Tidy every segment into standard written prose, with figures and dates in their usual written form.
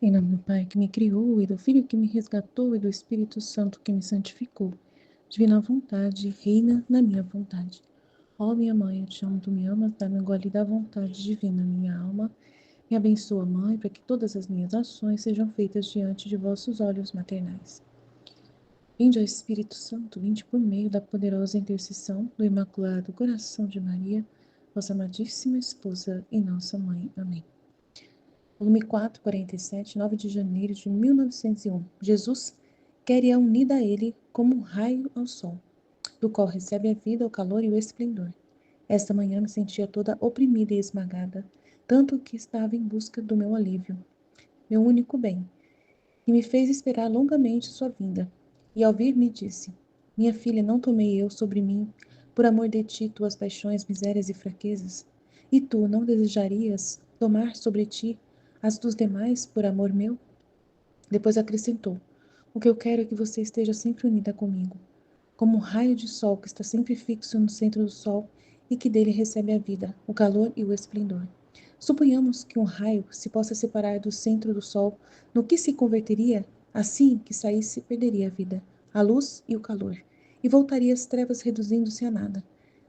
Em nome do Pai que me criou, e do Filho que me resgatou, e do Espírito Santo que me santificou. Divina vontade, reina na minha vontade. Ó minha mãe, eu te amo, tu me amas, dá-me um gole da vontade divina, minha alma. Me abençoa, mãe, para que todas as minhas ações sejam feitas diante de vossos olhos maternais. Vinde, ó Espírito Santo, vinde por meio da poderosa intercessão do Imaculado Coração de Maria, vossa amadíssima esposa e nossa mãe. Amém. Volume 4, 47, 9 de janeiro de 1901. Jesus quer e é unida a ele como um raio ao sol, do qual recebe a vida, o calor e o esplendor. Esta manhã me sentia toda oprimida e esmagada, tanto que estava em busca do meu alívio, meu único bem, e me fez esperar longamente sua vinda. E ao vir me disse: Minha filha, não tomei eu sobre mim, por amor de ti, tuas paixões, misérias e fraquezas? E tu não desejarias tomar sobre ti as dos demais por amor meu? Depois acrescentou: O que eu quero é que você esteja sempre unida comigo, como um raio de sol que está sempre fixo no centro do sol e que dele recebe a vida, o calor e o esplendor. Suponhamos que um raio se possa separar do centro do sol, no que se converteria? Assim que saísse, perderia a vida, a luz e o calor, e voltaria às trevas reduzindo-se a nada.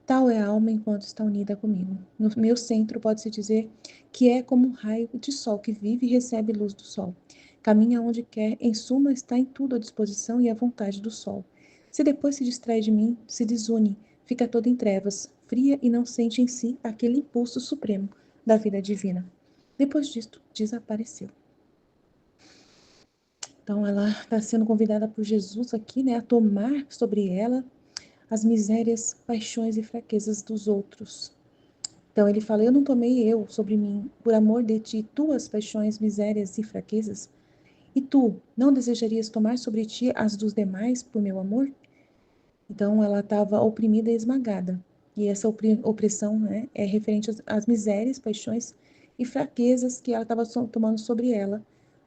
Tal é a alma enquanto está unida comigo. No meu centro pode-se dizer que é como um raio de sol que vive e recebe luz do sol. Caminha onde quer, em suma, está em tudo à disposição e à vontade do sol. Se depois se distrai de mim, se desune, fica toda em trevas, fria e não sente em si aquele impulso supremo da vida divina. Depois disto, desapareceu. Então, ela está sendo convidada por Jesus aqui, né, a tomar sobre ela as misérias, paixões e fraquezas dos outros. Então, ele fala: Eu não tomei eu sobre mim, por amor de ti, tuas paixões, misérias e fraquezas? E tu não desejarias tomar sobre ti as dos demais por meu amor? Então, ela estava oprimida e esmagada. E essa opressão, né, é referente às misérias, paixões e fraquezas que ela estava tomando sobre ela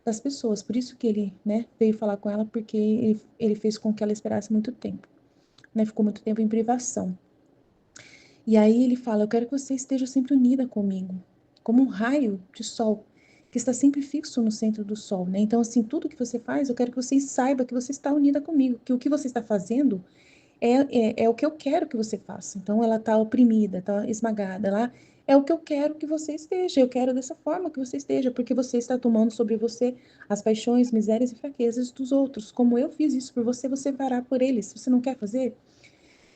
das pessoas. Por isso que ele, né, veio falar com ela, porque ele fez com que ela esperasse muito tempo, né, ficou muito tempo em privação. E aí ele fala: Eu quero que você esteja sempre unida comigo, como um raio de sol que está sempre fixo no centro do sol, né? Então, assim, tudo que você faz, eu quero que você saiba que você está unida comigo, que o que você está fazendo é o que eu quero que você faça. Então, ela está oprimida, está esmagada. Lá é o que eu quero que você esteja. Eu quero dessa forma que você esteja, porque você está tomando sobre você as paixões, misérias e fraquezas dos outros. Como eu fiz isso por você, você fará por eles. Você não quer fazer?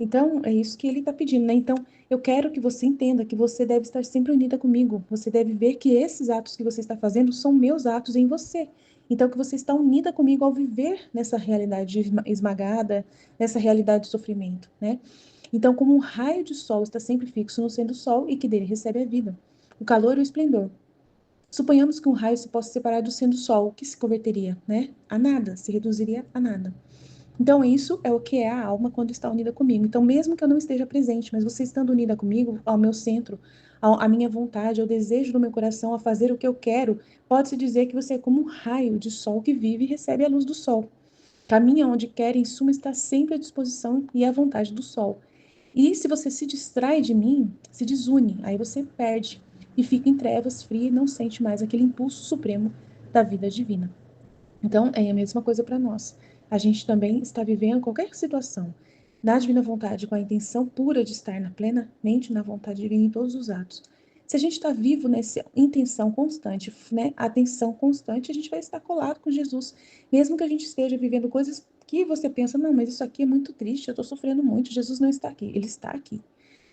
Então, é isso que ele está pedindo, né? Então, eu quero que você entenda que você deve estar sempre unida comigo. Você deve ver que esses atos que você está fazendo são meus atos em você. Então, que você está unida comigo ao viver nessa realidade esmagada, nessa realidade de sofrimento, né? Então, como um raio de sol está sempre fixo no centro do sol e que dele recebe a vida, o calor e o esplendor. Suponhamos que um raio se possa separar do centro do sol, o que se converteria, né? A nada, se reduziria a nada. Então, isso é o que é a alma quando está unida comigo. Então, mesmo que eu não esteja presente, mas você estando unida comigo, ao meu centro, à minha vontade, ao desejo do meu coração, a fazer o que eu quero, pode-se dizer que você é como um raio de sol que vive e recebe a luz do sol. Caminha onde quer, em suma, está sempre à disposição e à vontade do sol. E se você se distrai de mim, se desune, aí você perde e fica em trevas, fria e não sente mais aquele impulso supremo da vida divina. Então, é a mesma coisa para nós. A gente também está vivendo qualquer situação na divina vontade, com a intenção pura de estar na plena mente, na vontade divina em todos os atos. Se a gente está vivo nessa intenção constante, né, atenção constante, a gente vai estar colado com Jesus. Mesmo que a gente esteja vivendo coisas que você pensa: não, mas isso aqui é muito triste, eu estou sofrendo muito, Jesus não está aqui. Ele está aqui.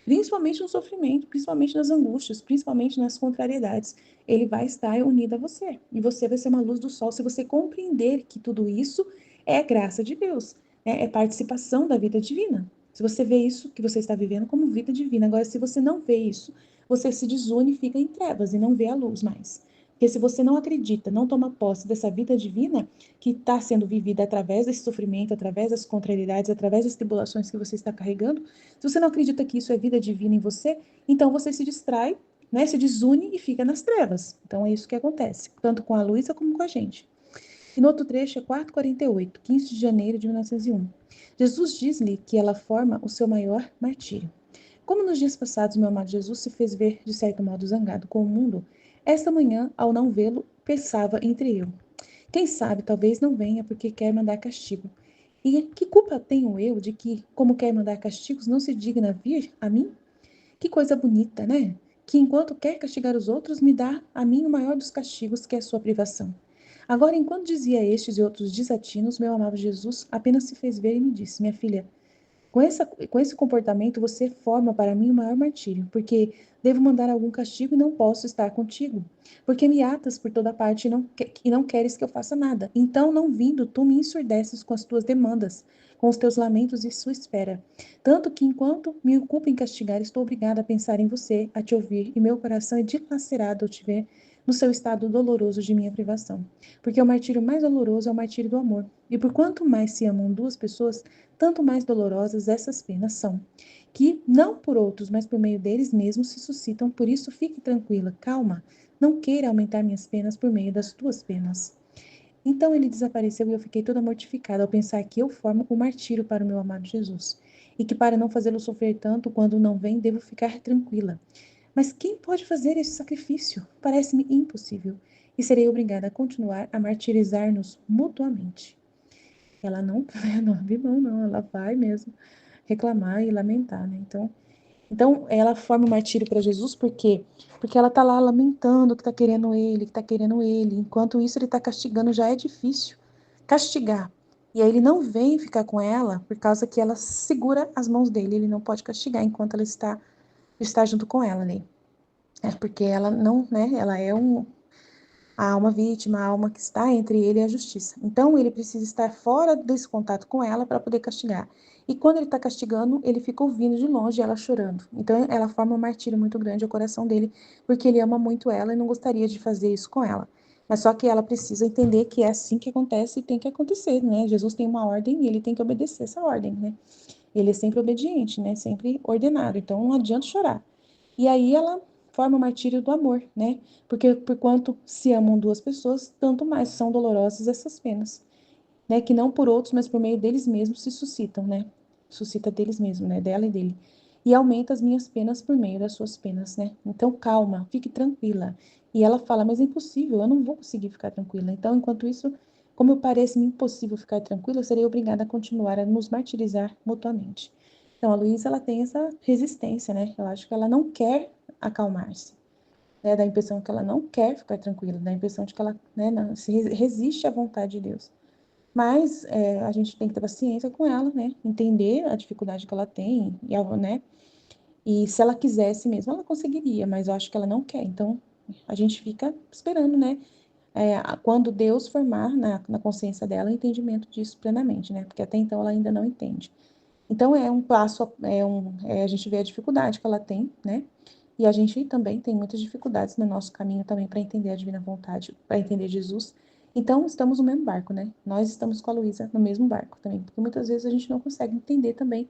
Principalmente no sofrimento, principalmente nas angústias, principalmente nas contrariedades. Ele vai estar unido a você. E você vai ser uma luz do sol se você compreender que tudo isso é graça de Deus, né? É participação da vida divina. Se você vê isso que você está vivendo como vida divina. Agora, se você não vê isso, você se desune e fica em trevas e não vê a luz mais. Porque se você não acredita, não toma posse dessa vida divina que está sendo vivida através desse sofrimento, através das contrariedades, através das tribulações que você está carregando, se você não acredita que isso é vida divina em você, então você se distrai, né, se desune e fica nas trevas. Então é isso que acontece, tanto com a Luísa como com a gente. E no outro trecho é 4:48, 15 de janeiro de 1901. Jesus diz-lhe que ela forma o seu maior martírio. Como nos dias passados, meu amado Jesus se fez ver, de certo modo, zangado com o mundo, esta manhã, ao não vê-lo, pensava entre eu. Quem sabe, talvez não venha porque quer mandar castigo. E que culpa tenho eu de que, como quer mandar castigos, não se digna vir a mim? Que coisa bonita, né? Que enquanto quer castigar os outros, me dá a mim o maior dos castigos, que é a sua privação. Agora, enquanto dizia estes e outros desatinos, meu amado Jesus apenas se fez ver e me disse: Minha filha, com esse comportamento, você forma para mim o maior martírio, porque devo mandar algum castigo e não posso estar contigo, porque me atas por toda parte e não queres que eu faça nada. Então, não vindo, tu me ensurdeces com as tuas demandas, com os teus lamentos e sua espera. Tanto que, enquanto me ocupo em castigar, estou obrigada a pensar em você, a te ouvir, e meu coração é dilacerado ao te ver no seu estado doloroso de minha privação. Porque o martírio mais doloroso é o martírio do amor. E por quanto mais se amam duas pessoas, tanto mais dolorosas essas penas são, que não por outros, mas por meio deles mesmos se suscitam. Por isso, fique tranquila, calma, não queira aumentar minhas penas por meio das tuas penas. Então ele desapareceu e eu fiquei toda mortificada ao pensar que eu formo o martírio para o meu amado Jesus, e que para não fazê-lo sofrer tanto quando não vem, devo ficar tranquila. Mas quem pode fazer esse sacrifício? Parece-me impossível, e serei obrigada a continuar a martirizar-nos mutuamente. Ela não, não abre mão, não, ela vai mesmo reclamar e lamentar, né? Então ela forma o martírio para Jesus, por quê? Porque ela tá lá lamentando que tá querendo ele, que tá querendo ele. Enquanto isso, ele tá castigando, já é difícil castigar. E aí ele não vem ficar com ela por causa que ela segura as mãos dele. Ele não pode castigar enquanto ela está junto com ela ali. É porque ela não, né? Ela é a alma vítima, a alma que está entre ele e a justiça. Então, ele precisa estar fora desse contato com ela para poder castigar. E quando ele está castigando, ele fica ouvindo de longe ela chorando. Então, ela forma um martírio muito grande ao coração dele, porque ele ama muito ela e não gostaria de fazer isso com ela. Mas só que ela precisa entender que é assim que acontece e tem que acontecer, né? Jesus tem uma ordem e ele tem que obedecer essa ordem, né? Ele é sempre obediente, né? Sempre ordenado. Então, não adianta chorar. E aí ela forma o martírio do amor, né? Porque por quanto se amam duas pessoas, tanto mais são dolorosas essas penas, né? Que não por outros, mas por meio deles mesmos se suscitam, né? Suscita deles mesmos, né? Dela e dele. E aumenta as minhas penas por meio das suas penas, né? Então calma, fique tranquila. E ela fala, mas é impossível, eu não vou conseguir ficar tranquila. Então, enquanto isso, como parece-me impossível ficar tranquila, eu serei obrigada a continuar a nos martirizar mutuamente. Então, a Luísa, ela tem essa resistência, né? Eu acho que ela não quer acalmar-se, né? Dá a impressão que ela não quer ficar tranquila, dá a impressão de que ela, né, se resiste à vontade de Deus. Mas a gente tem que ter paciência com ela, né? Entender a dificuldade que ela tem, né? E se ela quisesse mesmo, ela conseguiria, mas eu acho que ela não quer. Então, a gente fica esperando, né? Quando Deus formar na consciência dela o entendimento disso plenamente, né? Porque até então ela ainda não entende. Então é um passo, a gente vê a dificuldade que ela tem, né? E a gente também tem muitas dificuldades no nosso caminho também para entender a divina vontade, para entender Jesus. Então estamos no mesmo barco, né? Nós estamos com a Luísa no mesmo barco também, porque muitas vezes a gente não consegue entender também,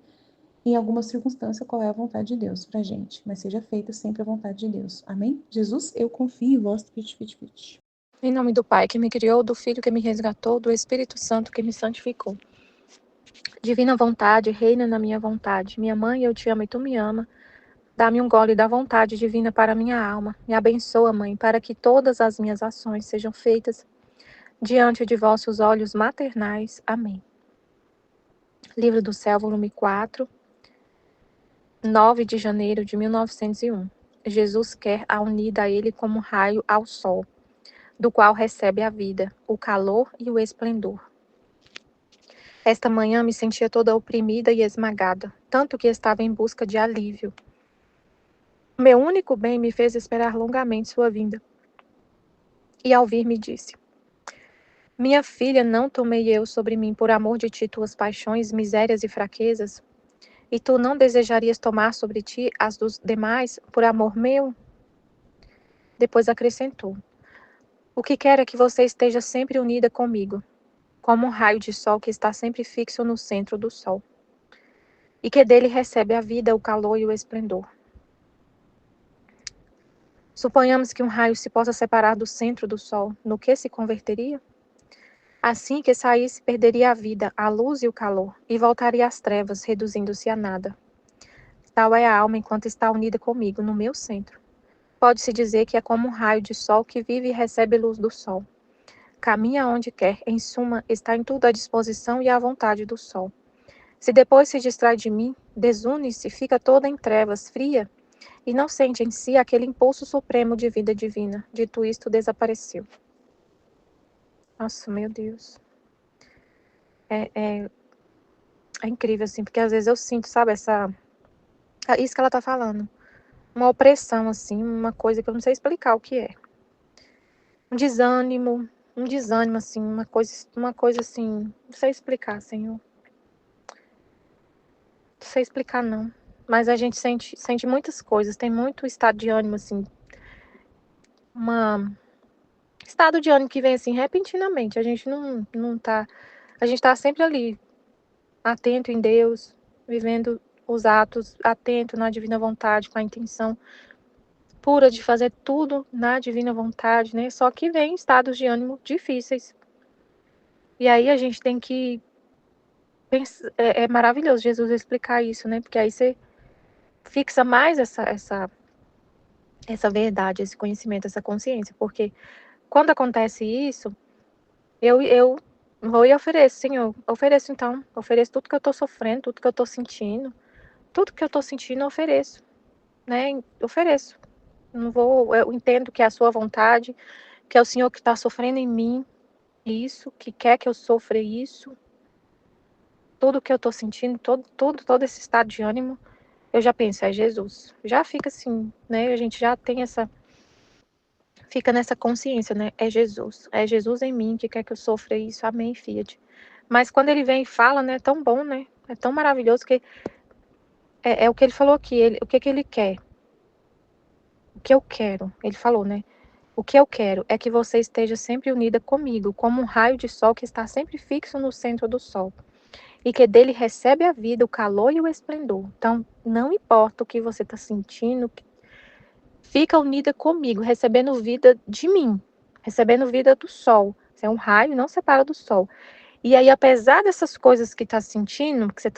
em alguma circunstância, qual é a vontade de Deus para a gente, mas seja feita sempre a vontade de Deus. Amém? Jesus, eu confio em vós. Fit, fit, fit. Em nome do Pai que me criou, do Filho que me resgatou, do Espírito Santo que me santificou. Divina vontade, reina na minha vontade. Minha mãe, eu te amo e tu me ama. Dá-me um gole da vontade divina para minha alma. Me abençoa, Mãe, para que todas as minhas ações sejam feitas diante de vossos olhos maternais. Amém. Livro do Céu, volume 4, 9 de janeiro de 1901. Jesus quer a unida a ele como um raio ao sol, do qual recebe a vida, o calor e o esplendor. Esta manhã me sentia toda oprimida e esmagada, tanto que estava em busca de alívio. Meu único bem me fez esperar longamente sua vinda. E ao vir me disse: Minha filha, não tomei eu sobre mim por amor de ti tuas paixões, misérias e fraquezas? E tu não desejarias tomar sobre ti as dos demais por amor meu? Depois acrescentou: O que quero é que você esteja sempre unida comigo, como um raio de sol que está sempre fixo no centro do sol, e que dele recebe a vida, o calor e o esplendor. Suponhamos que um raio se possa separar do centro do sol, no que se converteria? Assim que saísse, perderia a vida, a luz e o calor, e voltaria às trevas, reduzindo-se a nada. Tal é a alma enquanto está unida comigo, no meu centro. Pode-se dizer que é como um raio de sol que vive e recebe luz do sol. caminha onde quer, em suma, está em tudo à disposição e à vontade do sol. Se depois se distrai de mim, desune-se, fica toda em trevas, fria, e não sente em si aquele impulso supremo de vida divina. Dito isto, desapareceu. Nossa, meu Deus. É incrível, assim, porque às vezes eu sinto, sabe, isso que ela tá falando. Uma opressão, assim, uma coisa que eu não sei explicar o que é. Um desânimo, assim, uma coisa assim, não sei explicar, Senhor. Não sei explicar, não. Mas a gente sente muitas coisas, tem muito estado de ânimo, assim, estado de ânimo que vem, assim, repentinamente. A gente a gente tá sempre ali, atento em Deus, vivendo os atos, atento na divina vontade, com a intenção pura de fazer tudo na divina vontade, né? Só que vem estados de ânimo difíceis. E aí a gente tem que pensar, é maravilhoso Jesus explicar isso, né? Porque aí você fixa mais essa verdade, esse conhecimento, essa consciência. Porque quando acontece isso, eu vou e ofereço, Senhor, ofereço tudo que eu estou sofrendo, tudo que eu estou sentindo, eu ofereço, né? Ofereço. Não vou, eu entendo que é a sua vontade, que é o Senhor que está sofrendo em mim isso, que quer que eu sofra isso. Tudo que eu estou sentindo, todo esse estado de ânimo, eu já penso, é Jesus. Já fica assim, né? A gente já tem fica nessa consciência, né? É Jesus em mim que quer que eu sofra isso, amém, Fiat. Mas quando ele vem e fala, né? É tão bom, né? É tão maravilhoso que é o que ele falou aqui, o que ele quer. O que eu quero, ele falou, né? O que eu quero é que você esteja sempre unida comigo, como um raio de sol que está sempre fixo no centro do sol, e que dele recebe a vida, o calor e o esplendor. Então, não importa o que você está sentindo, fica unida comigo, recebendo vida de mim, recebendo vida do sol. Você é um raio, não separa do sol. E aí, apesar dessas coisas que você está sentindo, você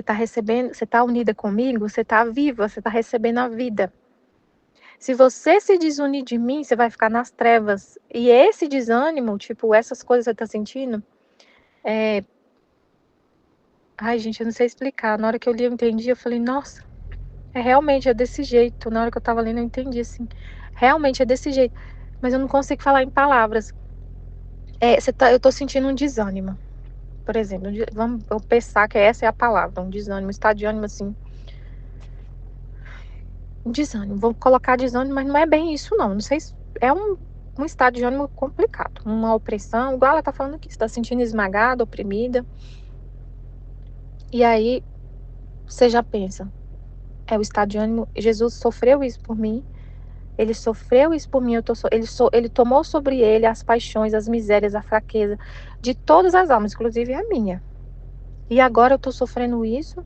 está recebendo, você está unida comigo, você está viva, você está recebendo a vida. Se você se desunir de mim, você vai ficar nas trevas. E esse desânimo, tipo, essas coisas que você tá sentindo, ai, gente, eu não sei explicar. Na hora que eu li, eu entendi, eu falei, nossa, realmente é desse jeito. Na hora que eu tava lendo, eu entendi, assim. Realmente é desse jeito. Mas eu não consigo falar em palavras. Eu tô sentindo um desânimo. Por exemplo, vamos eu pensar que essa é a palavra, um desânimo, um estado de ânimo, assim. Um desânimo. Vou colocar desânimo, mas não é bem isso, não. Não sei se é um estado de ânimo complicado. Uma opressão, igual ela tá falando aqui. Você tá sentindo esmagada, oprimida. E aí, você já pensa, o estado de ânimo, Jesus sofreu isso por mim. Ele sofreu isso por mim, ele tomou sobre ele as paixões, as misérias, a fraqueza de todas as almas, inclusive a minha. E agora eu tô sofrendo isso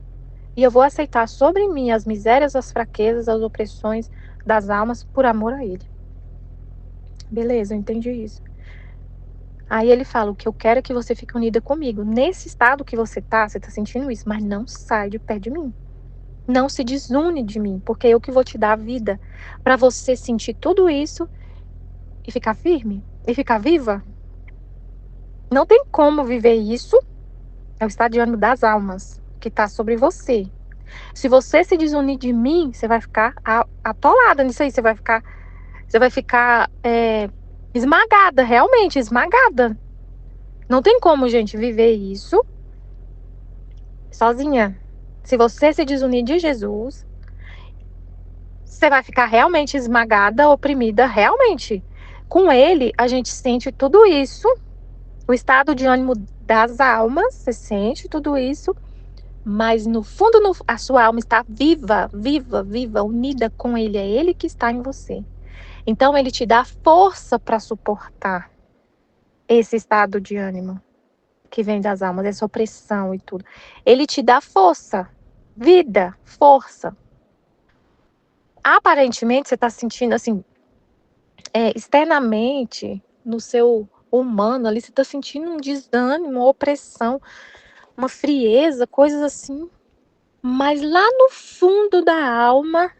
e eu vou aceitar sobre mim as misérias, as fraquezas, as opressões das almas por amor a ele. Beleza, eu entendi isso. Aí ele fala, o que eu quero é que você fique unida comigo. Nesse estado que você tá sentindo isso, mas não sai de perto de mim. Não se desune de mim, porque eu que vou te dar a vida para você sentir tudo isso e ficar firme e ficar viva. Não tem como viver isso. É o estado de ânimo das almas que tá sobre você. Se você se desunir de mim, você vai ficar atolada nisso aí. Você vai ficar esmagada, realmente esmagada. Não tem como, gente, viver isso sozinha. Se você se desunir de Jesus, você vai ficar realmente esmagada, oprimida, realmente. Com ele, a gente sente tudo isso, o estado de ânimo das almas, você sente tudo isso, mas no fundo, a sua alma está viva, viva, viva, unida com ele, é ele que está em você. Então, ele te dá força para suportar esse estado de ânimo que vem das almas, essa opressão e tudo. Ele te dá força, vida, força. Aparentemente, você está sentindo assim, externamente, no seu humano ali, você está sentindo um desânimo, uma opressão, uma frieza, coisas assim. Mas lá no fundo da alma,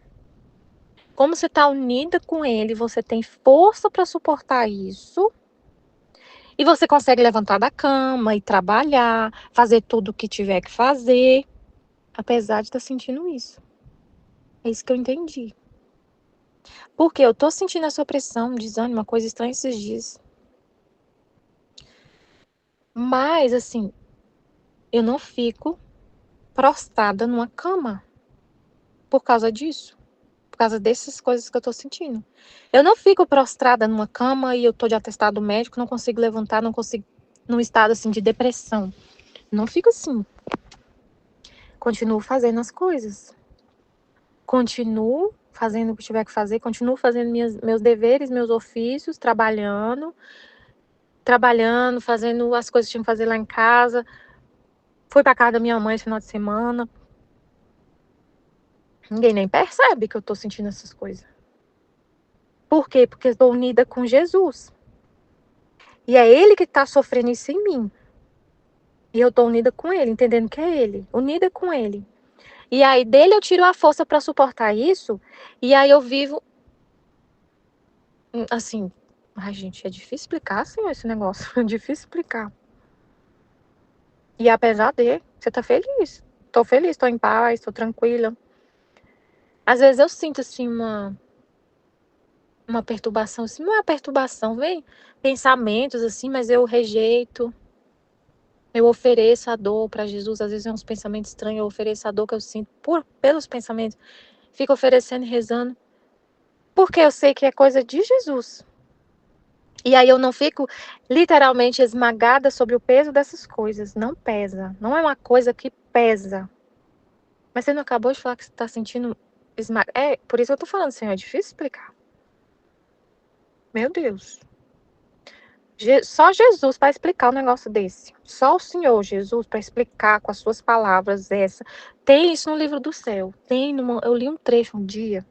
Como você está unida com ele, você tem força para suportar isso. E você consegue levantar da cama e trabalhar, fazer tudo o que tiver que fazer, apesar de estar sentindo isso. É isso que eu entendi. Porque eu tô sentindo essa opressão, desânimo, uma coisa estranha esses dias. Mas, assim, eu não fico prostrada numa cama por causa disso. Por causa dessas coisas que eu tô sentindo. Eu não fico prostrada numa cama e eu tô de atestado médico, não consigo levantar, não consigo, num estado assim de depressão. Não fico assim. Continuo fazendo as coisas. Continuo fazendo o que tiver que fazer, continuo fazendo meus deveres, meus ofícios, trabalhando, fazendo as coisas que tinha que fazer lá em casa. Fui pra casa da minha mãe esse final de semana. Ninguém nem percebe que eu tô sentindo essas coisas. Por quê? Porque eu tô unida com Jesus. E é ele que tá sofrendo isso em mim. E eu tô unida com ele, entendendo que é ele. Unida com ele. E aí dele eu tiro a força pra suportar isso. E aí eu vivo assim. Ai, gente, é difícil explicar assim esse negócio. É difícil explicar. E apesar de, você tá feliz. Tô feliz, tô em paz, tô tranquila. Às vezes eu sinto assim uma perturbação, assim, não é uma perturbação, vem pensamentos assim, mas eu rejeito. Eu ofereço a dor para Jesus, às vezes é uns pensamentos estranhos, eu ofereço a dor que eu sinto pelos pensamentos. Fico oferecendo e rezando, porque eu sei que é coisa de Jesus. E aí eu não fico literalmente esmagada sobre o peso dessas coisas. Não pesa. Não é uma coisa que pesa. Mas você não acabou de falar que você tá sentindo esmagada. É, por isso eu tô falando, Senhor, é difícil explicar. Meu Deus. Só Jesus para explicar um negócio desse. Só o Senhor Jesus para explicar com as suas palavras essa. Tem isso no livro do céu. Eu li um trecho um dia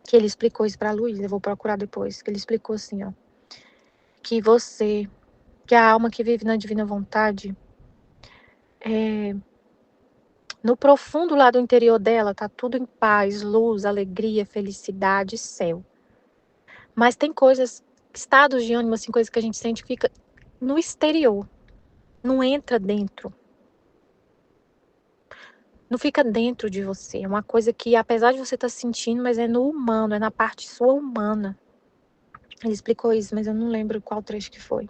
que ele explicou isso para Luísa. Eu vou procurar depois. Que ele explicou assim, ó, que a alma que vive na divina vontade, no profundo lá do interior dela tá tudo em paz, luz, alegria, felicidade, céu. Mas tem coisas, estados de ânimo, assim, coisas que a gente sente que fica no exterior, não entra dentro. Não fica dentro de você. É uma coisa que, apesar de você estar sentindo, mas é no humano, é na parte sua humana. Ele explicou isso, mas eu não lembro qual trecho que foi.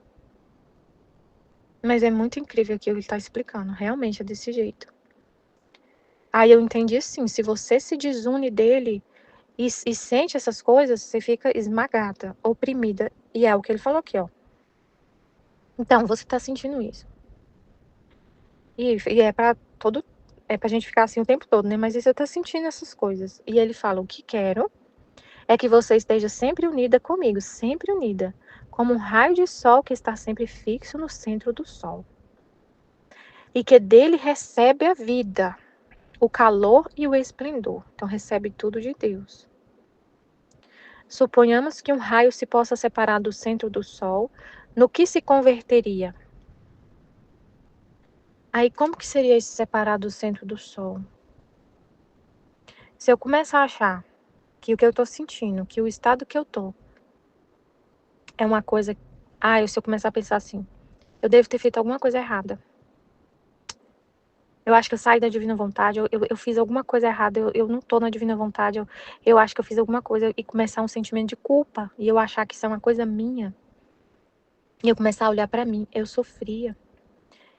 Mas é muito incrível o que ele está explicando. Realmente é desse jeito. Aí eu entendi assim, se você se desune dele e sente essas coisas, você fica esmagada, oprimida. E é o que ele falou aqui, ó. Então, você está sentindo isso. E é pra gente ficar assim o tempo todo, né? Mas você tá sentindo essas coisas. E ele fala: o que quero é que você esteja sempre unida comigo, sempre unida, como um raio de sol que está sempre fixo no centro do sol. E que dele recebe a vida, o calor e o esplendor. Então, recebe tudo de Deus. Suponhamos que um raio se possa separar do centro do sol, no que se converteria? Aí, como que seria esse separar do centro do sol? Se eu começar a achar que o que eu tô sentindo, que o estado que eu tô, é uma coisa. Se eu começar a pensar assim, eu devo ter feito alguma coisa errada. Eu acho que eu saí da divina vontade, eu fiz alguma coisa errada, eu não tô na divina vontade, eu acho que eu fiz alguma coisa e começar um sentimento de culpa, e eu achar que isso é uma coisa minha. E eu começar a olhar pra mim, eu sofria,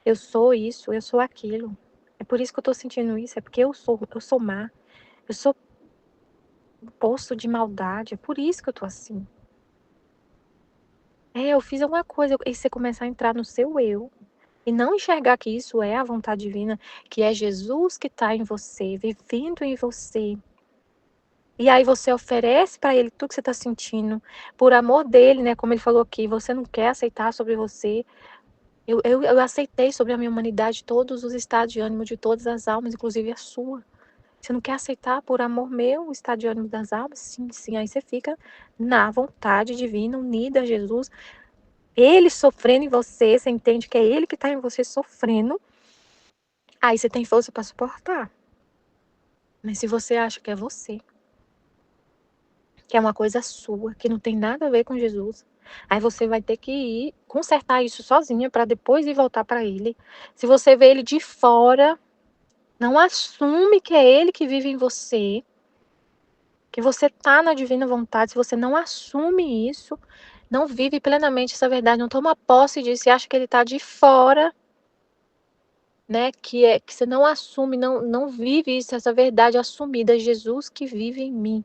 eu sou isso, eu sou aquilo. É por isso que eu tô sentindo isso, é porque eu sou má, eu sou um poço de maldade, é por isso que eu tô assim. Eu fiz alguma coisa, e você começar a entrar no seu eu, e não enxergar que isso é a vontade divina, que é Jesus que está em você, vivendo em você. E aí você oferece para ele tudo que você está sentindo, por amor dele, né? Como ele falou aqui, você não quer aceitar sobre você. Eu aceitei sobre a minha humanidade todos os estados de ânimo de todas as almas, inclusive a sua. Você não quer aceitar por amor meu o estado de ânimo das almas? Sim, sim. Aí você fica na vontade divina, unida a Jesus. Ele sofrendo em você, você entende que é ele que está em você sofrendo. Aí você tem força para suportar. Mas se você acha que é você, que é uma coisa sua, que não tem nada a ver com Jesus. Aí você vai ter que ir consertar isso sozinha para depois ir voltar para ele. Se você vê ele de fora, não assume que é ele que vive em você, que você está na divina vontade. Se você não assume isso, não vive plenamente essa verdade, não toma posse disso e acha que ele está de fora, né? Que você não assume, não vive isso, essa verdade assumida, é Jesus que vive em mim.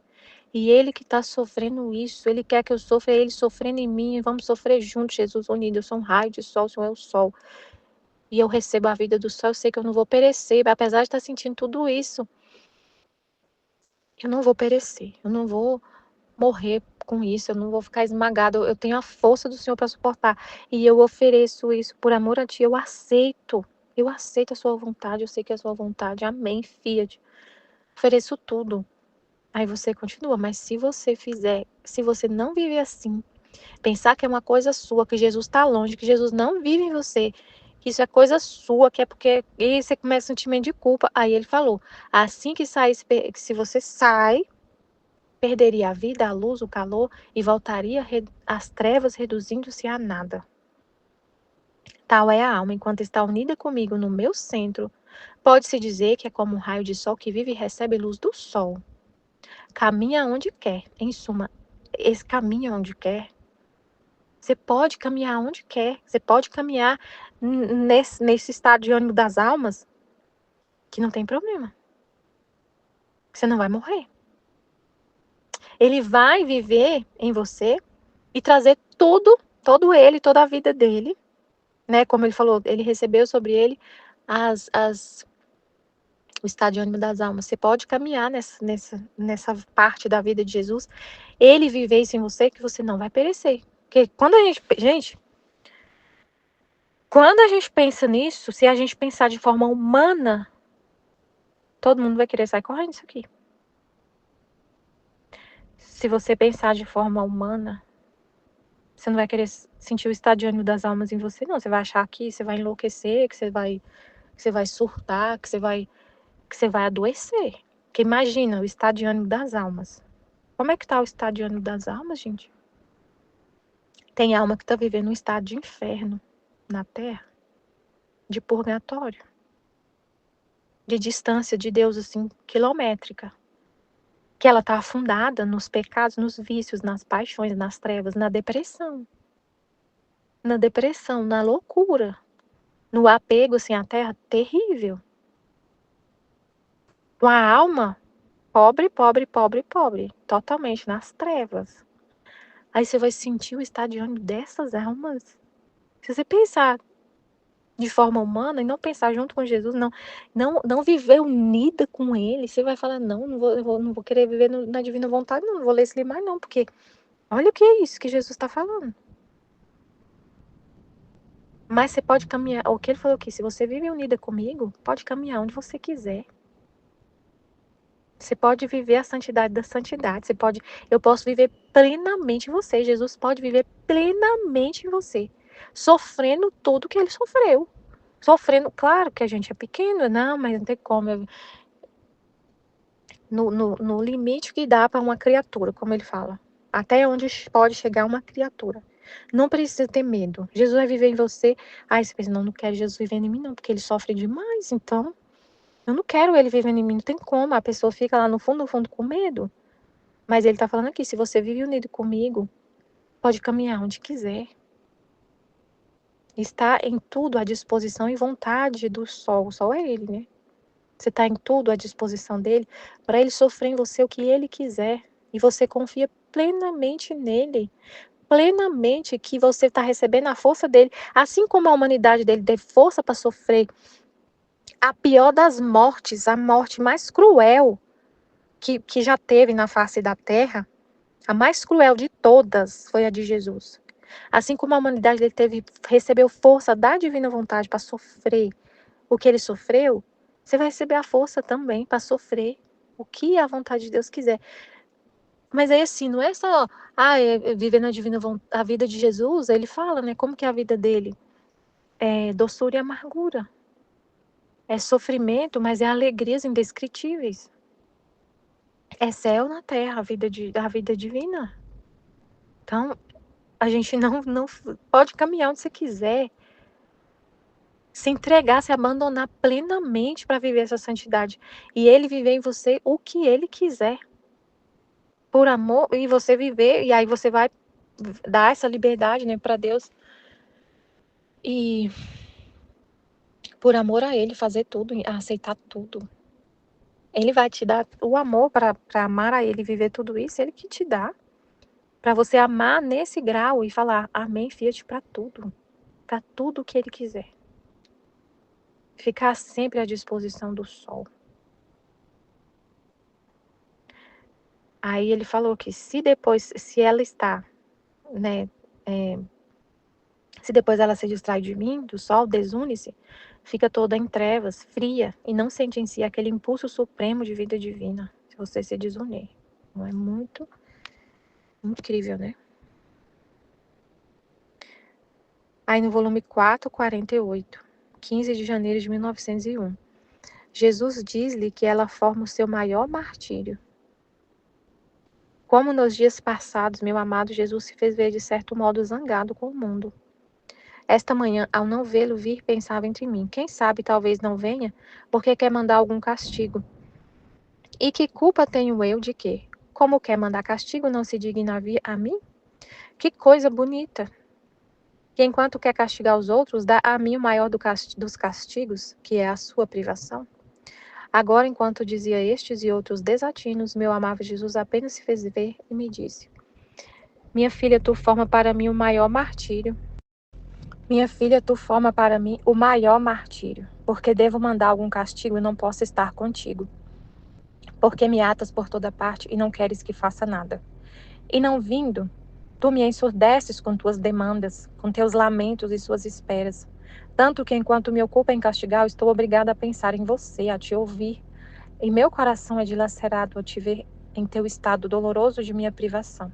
E ele que está sofrendo isso, ele quer que eu sofra, é ele sofrendo em mim, e vamos sofrer juntos, Jesus unido. Eu sou um raio de sol, o Senhor é o sol. E eu recebo a vida do sol, eu sei que eu não vou perecer, apesar de estar sentindo tudo isso, eu não vou perecer, eu não vou morrer com isso, eu não vou ficar esmagado, eu tenho a força do Senhor para suportar. E eu ofereço isso por amor a Ti, eu aceito a Sua vontade, eu sei que é a Sua vontade, amém, Fiat. Ofereço tudo. Aí você continua, mas se você fizer, se você não viver assim, pensar que é uma coisa sua, que Jesus está longe, que Jesus não vive em você, que isso é coisa sua, que é porque. E você começa um sentimento de culpa. Aí ele falou: assim que sair, se você sai, perderia a vida, a luz, o calor e voltaria às trevas, reduzindo-se a nada. Tal é a alma, enquanto está unida comigo no meu centro, pode-se dizer que é como um raio de sol que vive e recebe luz do sol. Caminha onde quer. Em suma, esse caminha onde quer. Você pode caminhar onde quer. Você pode caminhar nesse estado de ânimo das almas, que não tem problema. Você não vai morrer. Ele vai viver em você e trazer tudo, toda a vida dele, né? Como ele falou, ele recebeu sobre ele o estado de ânimo das almas. Você pode caminhar nessa parte da vida de Jesus. Ele viver isso em você, que você não vai perecer. Porque quando a gente pensa nisso, se a gente pensar de forma humana, todo mundo vai querer sair correndo disso aqui. Se você pensar de forma humana, você não vai querer sentir o estado de ânimo das almas em você, não. Você vai achar que você vai enlouquecer, que você vai surtar, que você vai adoecer. Porque imagina o estado de ânimo das almas. Como é que tá o estado de ânimo das almas, gente? Tem alma que tá vivendo um estado de inferno na Terra, de purgatório, de distância de Deus, assim, quilométrica. Que ela tá afundada nos pecados, nos vícios, nas paixões, nas trevas, na depressão, na loucura, no apego, assim, à Terra, terrível. Com a alma pobre, pobre, pobre, pobre, totalmente nas trevas. Aí você vai sentir o estado de ânimo dessas almas. Se você pensar de forma humana e não pensar junto com Jesus, não viver unida com Ele, você vai falar, não vou querer viver na divina vontade, não vou ler esse livro mais não, porque olha o que é isso que Jesus está falando. Mas você pode caminhar, o que ele falou aqui, se você vive unida comigo, pode caminhar onde você quiser. Você pode viver a santidade da santidade, eu posso viver plenamente em você, Jesus pode viver plenamente em você, sofrendo tudo que ele sofreu. Sofrendo, claro que a gente é pequeno, não, mas não tem como. No limite que dá para uma criatura, como ele fala. Até onde pode chegar uma criatura. Não precisa ter medo. Jesus vai viver em você. Aí você pensa, não quero Jesus vivendo em mim, não, porque ele sofre demais. Então, eu não quero ele vivendo em mim. Não tem como. A pessoa fica lá no fundo, com medo. Mas ele está falando aqui, se você vive unido comigo, pode caminhar onde quiser. Está em tudo à disposição e vontade do sol. O sol é ele, né? Você está em tudo à disposição dele para ele sofrer em você o que ele quiser. E você confia plenamente nele. Plenamente que você está recebendo a força dele. Assim como a humanidade dele teve força para sofrer a pior das mortes, a morte mais cruel que já teve na face da terra, a mais cruel de todas foi a de Jesus. Assim como a humanidade dele recebeu força da divina vontade para sofrer o que ele sofreu, você vai receber a força também para sofrer o que a vontade de Deus quiser. Mas aí assim, não é só viver na divina vontade, a vida de Jesus, ele fala, né, como que é a vida dele? É doçura e amargura. É sofrimento, mas é alegrias indescritíveis. É céu na terra, a vida divina. Então, a gente não pode caminhar onde você quiser, se entregar, se abandonar plenamente para viver essa santidade. E ele viver em você o que ele quiser. Por amor, e você viver, e aí você vai dar essa liberdade, né, para Deus. E por amor a ele, fazer tudo, aceitar tudo. Ele vai te dar o amor para amar a ele, viver tudo isso, ele que te dá. Para você amar nesse grau e falar, amém, Fiat, para tudo que ele quiser. Ficar sempre à disposição do sol. Aí ele falou que se ela está, né, se depois ela se distrai de mim, do sol, desune-se, fica toda em trevas, fria, e não sente em si aquele impulso supremo de vida divina, se você se desunir. Não é muito incrível, né? Aí no volume 4, 48, 15 de janeiro de 1901, Jesus diz-lhe que ela forma o seu maior martírio. Como nos dias passados, meu amado Jesus se fez ver de certo modo zangado com o mundo. Esta manhã, ao não vê-lo vir, pensava entre mim: quem sabe talvez não venha, porque quer mandar algum castigo. E que culpa tenho eu de que, como quer mandar castigo, não se digna vir a mim? Que coisa bonita! Que enquanto quer castigar os outros, dá a mim o maior dos castigos, que é a sua privação. Agora, enquanto dizia estes e outros desatinos, meu amável Jesus apenas se fez ver e me disse: minha filha, tu forma para mim o maior martírio. Minha filha, tu forma para mim o maior martírio, porque devo mandar algum castigo e não posso estar contigo. Porque me atas por toda parte e não queres que faça nada. E não vindo, tu me ensurdeces com tuas demandas, com teus lamentos e suas esperas. Tanto que enquanto me ocupa em castigar, eu estou obrigada a pensar em você, a te ouvir. E meu coração é dilacerado ao te ver em teu estado doloroso de minha privação.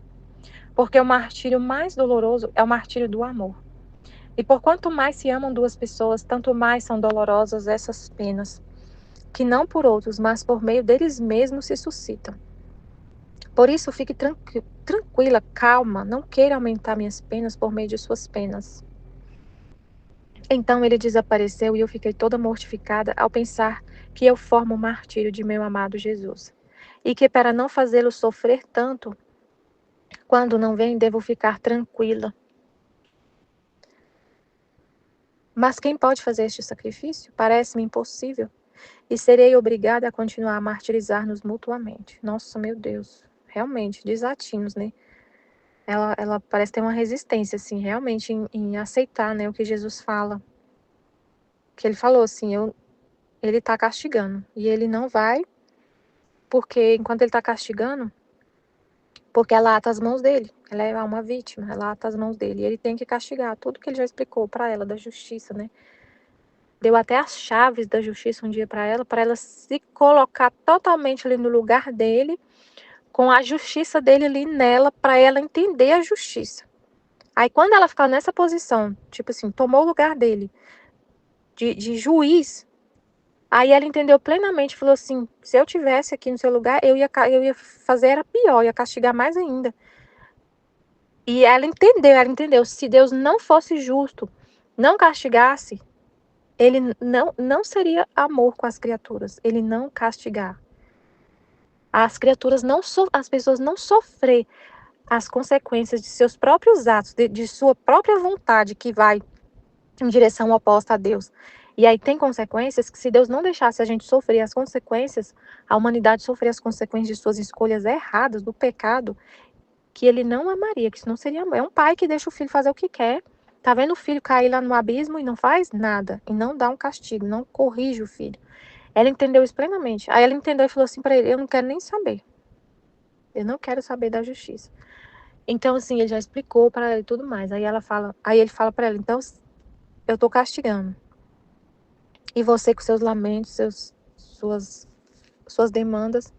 Porque o martírio mais doloroso é o martírio do amor. E por quanto mais se amam duas pessoas, tanto mais são dolorosas essas penas, que não por outros, mas por meio deles mesmos se suscitam. Por isso, fique tranquila, calma, não queira aumentar minhas penas por meio de suas penas. Então ele desapareceu e eu fiquei toda mortificada ao pensar que eu formo o martírio de meu amado Jesus. E que para não fazê-lo sofrer tanto, quando não vem, devo ficar tranquila. Mas quem pode fazer este sacrifício? Parece-me impossível. E serei obrigada a continuar a martirizar-nos mutuamente. Nossa, meu Deus. Realmente, desatinos, né? Ela parece ter uma resistência, assim, realmente em aceitar, né, o que Jesus fala. Que ele falou assim, ele está castigando. E ele não vai, porque enquanto ele está castigando, porque ela ata as mãos dele. Ela é uma vítima, ela ata as mãos dele. E ele tem que castigar tudo que ele já explicou para ela da justiça, né? Deu até as chaves da justiça um dia para ela se colocar totalmente ali no lugar dele, com a justiça dele ali nela, para ela entender a justiça. Aí quando ela ficar nessa posição, tipo assim, tomou o lugar dele, de juiz, aí ela entendeu plenamente, falou assim, se eu tivesse aqui no seu lugar, eu ia fazer era pior, ia castigar mais ainda. E ela entendeu, se Deus não fosse justo, não castigasse, ele não seria amor com as criaturas, ele não castigar. As criaturas as pessoas não sofrer as consequências de seus próprios atos, de sua própria vontade que vai em direção oposta a Deus. E aí tem consequências que se Deus não deixasse a gente sofrer as consequências, a humanidade sofrer as consequências de suas escolhas erradas, do pecado, que ele não amaria, que isso não seria amor. É um pai que deixa o filho fazer o que quer, tá vendo o filho cair lá no abismo e não faz nada, e não dá um castigo, não corrige o filho. Ela entendeu isso plenamente. Aí ela entendeu e falou assim para ele, eu não quero nem saber. Eu não quero saber da justiça. Então, assim, ele já explicou para ela e tudo mais. Aí ele fala para ela, então, eu tô castigando. E você com seus lamentos, suas demandas,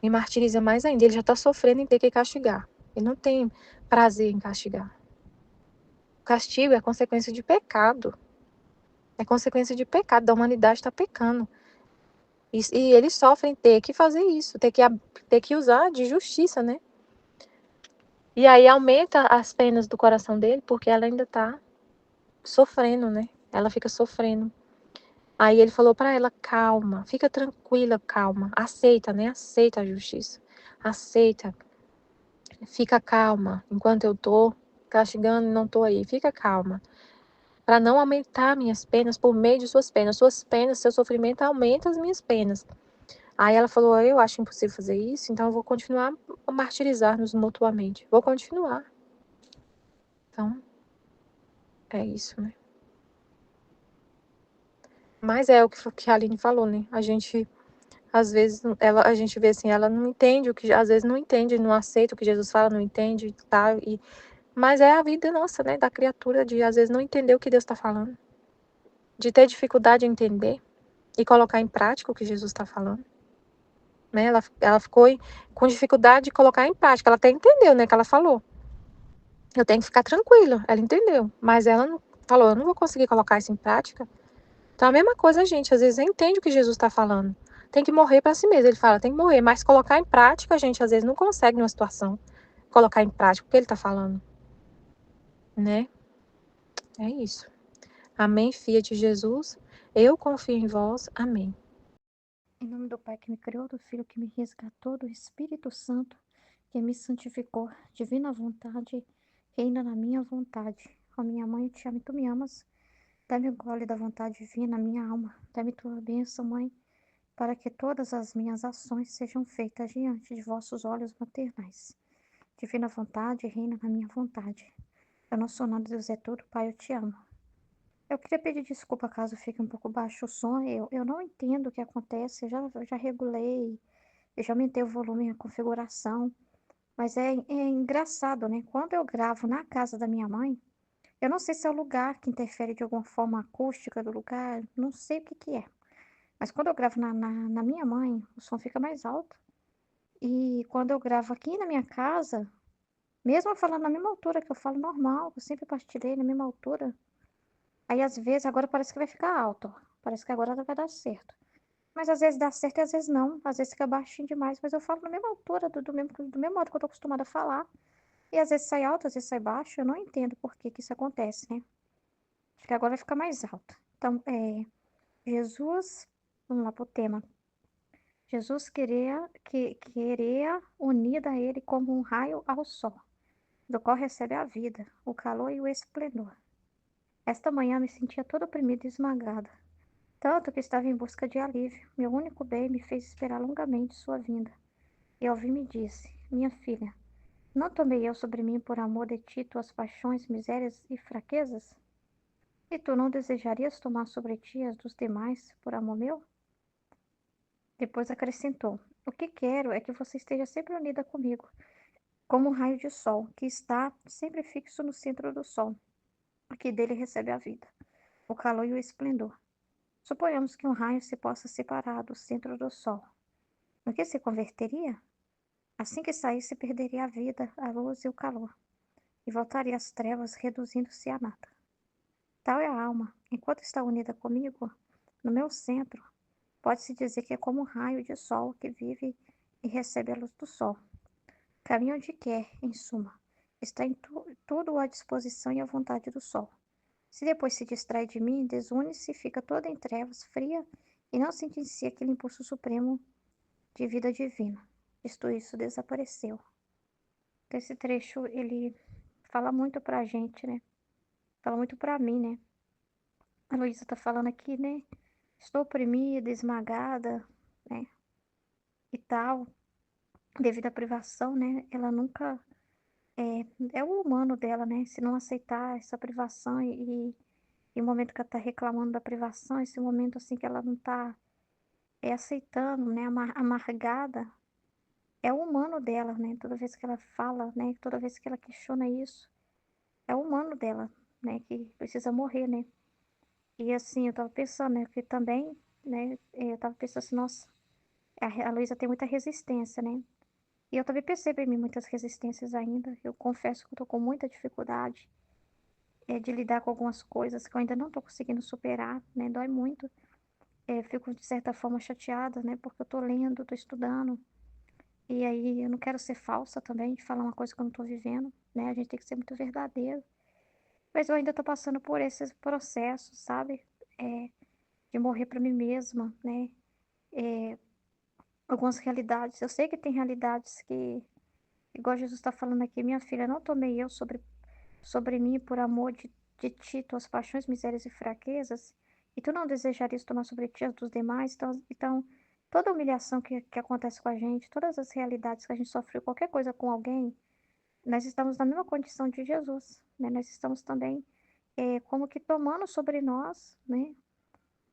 me martiriza mais ainda. Ele já está sofrendo em ter que castigar. Ele não tem prazer em castigar. O castigo é consequência de pecado. É consequência de pecado, da humanidade está pecando. E eles sofrem ter que fazer isso, ter que usar de justiça, né? E aí aumenta as penas do coração dele, porque ela ainda tá sofrendo, né? Ela fica sofrendo. Aí ele falou para ela: calma, fica tranquila, calma, aceita, né? Aceita a justiça, aceita, fica calma, enquanto eu tô castigando e não tô aí, fica calma, para não aumentar minhas penas por meio de suas penas, seu sofrimento aumenta as minhas penas. Aí ela falou: eu acho impossível fazer isso, então eu vou continuar a martirizar-nos mutuamente, vou continuar. Então, é isso, né? Mas é o que a Aline falou, né? A gente, às vezes, a gente vê assim, ela não entende o que, às vezes não entende, não aceita o que Jesus fala, não entende, tá? Mas é a vida nossa, né? Da criatura, de às vezes não entender o que Deus está falando, de ter dificuldade em entender e colocar em prática o que Jesus está falando, né? Ela ficou com dificuldade de colocar em prática. Ela até entendeu, né? Que ela falou: eu tenho que ficar tranquila. Ela entendeu, mas ela não, falou: eu não vou conseguir colocar isso em prática. Então, a mesma coisa, gente, às vezes entende o que Jesus está falando. Tem que morrer para si mesmo. Ele fala: tem que morrer, mas colocar em prática, a gente às vezes não consegue numa situação colocar em prática o que ele está falando, né? É isso. Amém, filha de Jesus. Eu confio em vós. Amém. Em nome do Pai que me criou, do Filho que me resgatou, do Espírito Santo que me santificou, divina vontade, reina na minha vontade. Ó minha mãe, eu te amo e tu me amas. Dá-me o gole da vontade divina, minha alma. Dá-me tua bênção, mãe, para que todas as minhas ações sejam feitas diante de vossos olhos maternais. Divina vontade, reina na minha vontade. Eu não sou nada, Deus é tudo, Pai, eu te amo. Eu queria pedir desculpa caso fique um pouco baixo o som. Eu não entendo o que acontece. Eu já regulei, eu já aumentei o volume, a configuração. Mas é engraçado, né? Quando eu gravo na casa da minha mãe, eu não sei se é o lugar que interfere de alguma forma a acústica do lugar, não sei o que que é. Mas quando eu gravo na minha mãe, o som fica mais alto. E quando eu gravo aqui na minha casa, mesmo eu falando na mesma altura que eu falo normal, eu sempre partilhei na mesma altura, aí às vezes agora parece que vai ficar alto, ó. Parece que agora vai dar certo. Mas às vezes dá certo e às vezes não. Às vezes fica baixinho demais, mas eu falo na mesma altura, do mesmo modo que eu tô acostumada a falar. E às vezes sai alto, às vezes sai baixo. Eu não entendo por que que isso acontece, né? Acho que agora vai ficar mais alto. Então, Jesus, vamos lá pro tema. Jesus queria unida a ele como um raio ao sol, do qual recebe a vida, o calor e o esplendor. Esta manhã me sentia toda oprimida e esmagada, tanto que estava em busca de alívio. Meu único bem me fez esperar longamente sua vinda. E ao vir me disse: minha filha, não tomei eu sobre mim por amor de ti tuas paixões, misérias e fraquezas? E tu não desejarias tomar sobre ti as dos demais por amor meu? Depois acrescentou: o que quero é que você esteja sempre unida comigo, como um raio de sol, que está sempre fixo no centro do sol, que dele recebe a vida, o calor e o esplendor. Suponhamos que um raio se possa separar do centro do sol. No que se converteria? Assim que saísse, perderia a vida, a luz e o calor, e voltaria às trevas, reduzindo-se a nada. Tal é a alma, enquanto está unida comigo, no meu centro, pode-se dizer que é como um raio de sol que vive e recebe a luz do sol. Caminha onde quer, em suma. Está em tudo à disposição e à vontade do sol. Se depois se distrai de mim, desune-se, fica toda em trevas, fria, e não sente em si aquele impulso supremo de vida divina. Isto isso desapareceu. Então, esse trecho, ele fala muito pra gente, né? Fala muito pra mim, né? A Luísa tá falando aqui, né? Estou oprimida, esmagada, né? E tal, devido à privação, né? Ela nunca é o humano dela, né? Se não aceitar essa privação e o momento que ela tá reclamando da privação, esse momento assim que ela não tá aceitando, né? Amargada, é o humano dela, né? Toda vez que ela fala, né? Toda vez que ela questiona isso, é o humano dela, né? Que precisa morrer, né? E assim, eu tava pensando, né? Que também, né? Eu tava pensando assim, nossa, a Luísa tem muita resistência, né? E eu também percebo em mim muitas resistências ainda. Eu confesso que eu tô com muita dificuldade de lidar com algumas coisas que eu ainda não tô conseguindo superar, né? Dói muito. fico de certa forma chateada, né? Porque eu tô lendo, tô estudando. E aí eu não quero ser falsa também, de falar uma coisa que eu não tô vivendo, né? A gente tem que ser muito verdadeiro. Mas eu ainda tô passando por esses processos, sabe? É, de morrer para mim mesma, né? É, algumas realidades. Eu sei que tem realidades que, igual Jesus está falando aqui, minha filha, não tomei eu sobre mim por amor de ti, tuas paixões, misérias e fraquezas, e tu não desejarias tomar sobre ti as dos demais. Então toda humilhação que acontece com a gente, todas as realidades que a gente sofreu, qualquer coisa com alguém, nós estamos na mesma condição de Jesus, né? Nós estamos também como que tomando sobre nós, né?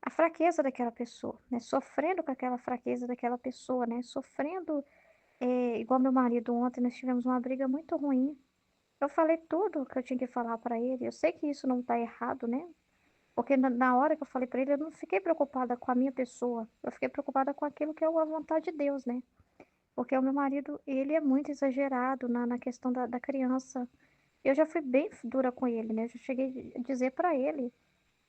A fraqueza daquela pessoa, né? Sofrendo com aquela fraqueza daquela pessoa, né? Sofrendo, igual meu marido ontem, nós tivemos uma briga muito ruim. Eu falei tudo que eu tinha que falar para ele. Eu sei que isso não está errado, né? Porque na hora que eu falei para ele, eu não fiquei preocupada com a minha pessoa. Eu fiquei preocupada com aquilo que é a vontade de Deus, né? Porque o meu marido, ele é muito exagerado na questão da criança. Eu já fui bem dura com ele, né? Eu já cheguei a dizer para ele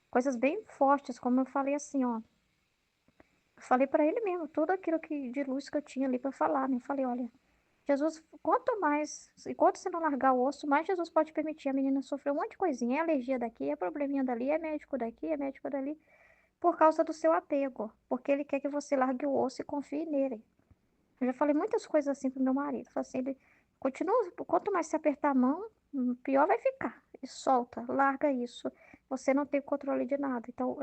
coisas bem fortes, como eu falei assim, ó. Eu falei para ele mesmo, tudo aquilo que de luz que eu tinha ali para falar, né? Eu falei, olha, Jesus, quanto mais, enquanto você não largar o osso, mais Jesus pode permitir a menina sofrer um monte de coisinha. É alergia daqui, é probleminha dali, é médico daqui, é médico dali, por causa do seu apego. Porque ele quer que você largue o osso e confie nele. Eu já falei muitas coisas assim pro meu marido. Falei assim, ele continua, quanto mais você apertar a mão, pior vai ficar. E solta, larga isso. Você não tem controle de nada. Então,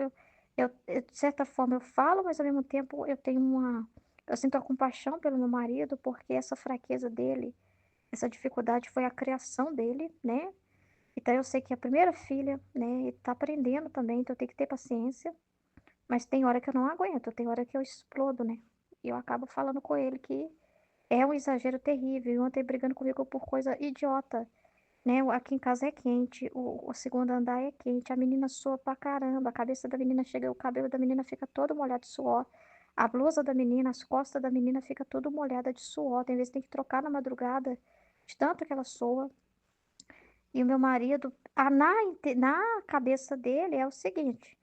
de certa forma, eu falo, mas ao mesmo tempo eu tenho eu sinto a compaixão pelo meu marido, porque essa fraqueza dele, essa dificuldade foi a criação dele, né? Então, eu sei que a primeira filha, né, tá aprendendo também, então eu tenho que ter paciência. Mas tem hora que eu não aguento, tem hora que eu explodo, né? E eu acabo falando com ele que é um exagero terrível. E ontem brigando comigo por coisa idiota, né? Aqui em casa é quente, o segundo andar é quente, a menina soa pra caramba, a cabeça da menina chega, o cabelo da menina fica todo molhado de suor, a blusa da menina, as costas da menina fica tudo molhada de suor. Tem vezes que tem que trocar na madrugada, de tanto que ela soa. E o meu marido, na cabeça dele é o seguinte.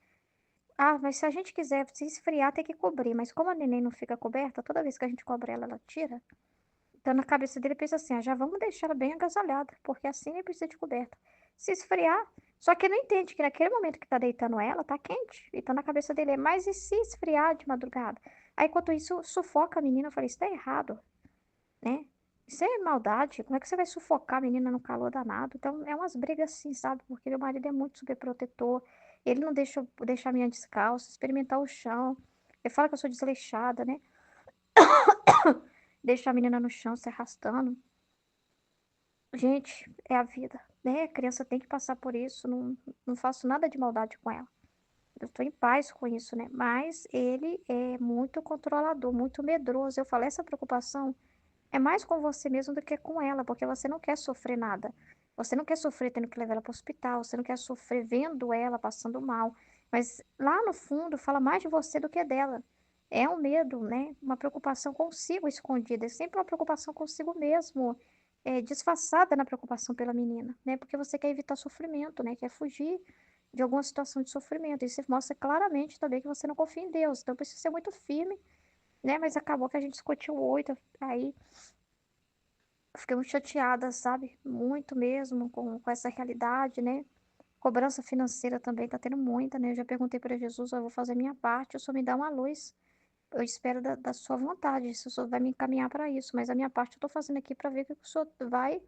Ah, mas se a gente quiser se esfriar, tem que cobrir. Mas como a neném não fica coberta, toda vez que a gente cobre ela, ela tira. Então, na cabeça dele, pensa assim: ah, já vamos deixar ela bem agasalhada, porque assim nem precisa de coberta. Se esfriar, só que ele não entende que naquele momento que tá deitando ela, tá quente. Então, na cabeça dele é: mas e se esfriar de madrugada? Aí, enquanto isso, sufoca a menina. Eu falei: isso tá errado, né? Isso é maldade. Como é que você vai sufocar a menina no calor danado? Então, é umas brigas assim, sabe? Porque meu marido é muito superprotetor. Ele não deixa eu deixar a minha descalça, experimentar o chão. Ele fala que eu sou desleixada, né? Deixa a menina no chão se arrastando. Gente, é a vida, né? A criança tem que passar por isso. Não faço nada de maldade com ela. Eu estou em paz com isso, né? Mas ele é muito controlador, muito medroso. Eu falei, essa preocupação é mais com você mesmo do que com ela, porque você não quer sofrer nada. Você não quer sofrer tendo que levar ela para o hospital, você não quer sofrer vendo ela passando mal. Mas lá no fundo fala mais de você do que dela. É um medo, né? Uma preocupação consigo escondida. É sempre uma preocupação consigo mesmo, disfarçada na preocupação pela menina, né? Porque você quer evitar sofrimento, né? Quer fugir de alguma situação de sofrimento. E você mostra claramente também que você não confia em Deus. Então precisa ser muito firme, né? Mas acabou que a gente discutiu oito, aí eu fiquei muito chateada, sabe? Muito mesmo com essa realidade, né? Cobrança financeira também tá tendo muita, né? Eu já perguntei para Jesus, eu vou fazer a minha parte, o Senhor me dá uma luz. Eu espero da sua vontade, se o Senhor vai me encaminhar para isso, mas a minha parte eu tô fazendo aqui para ver o que o Senhor vai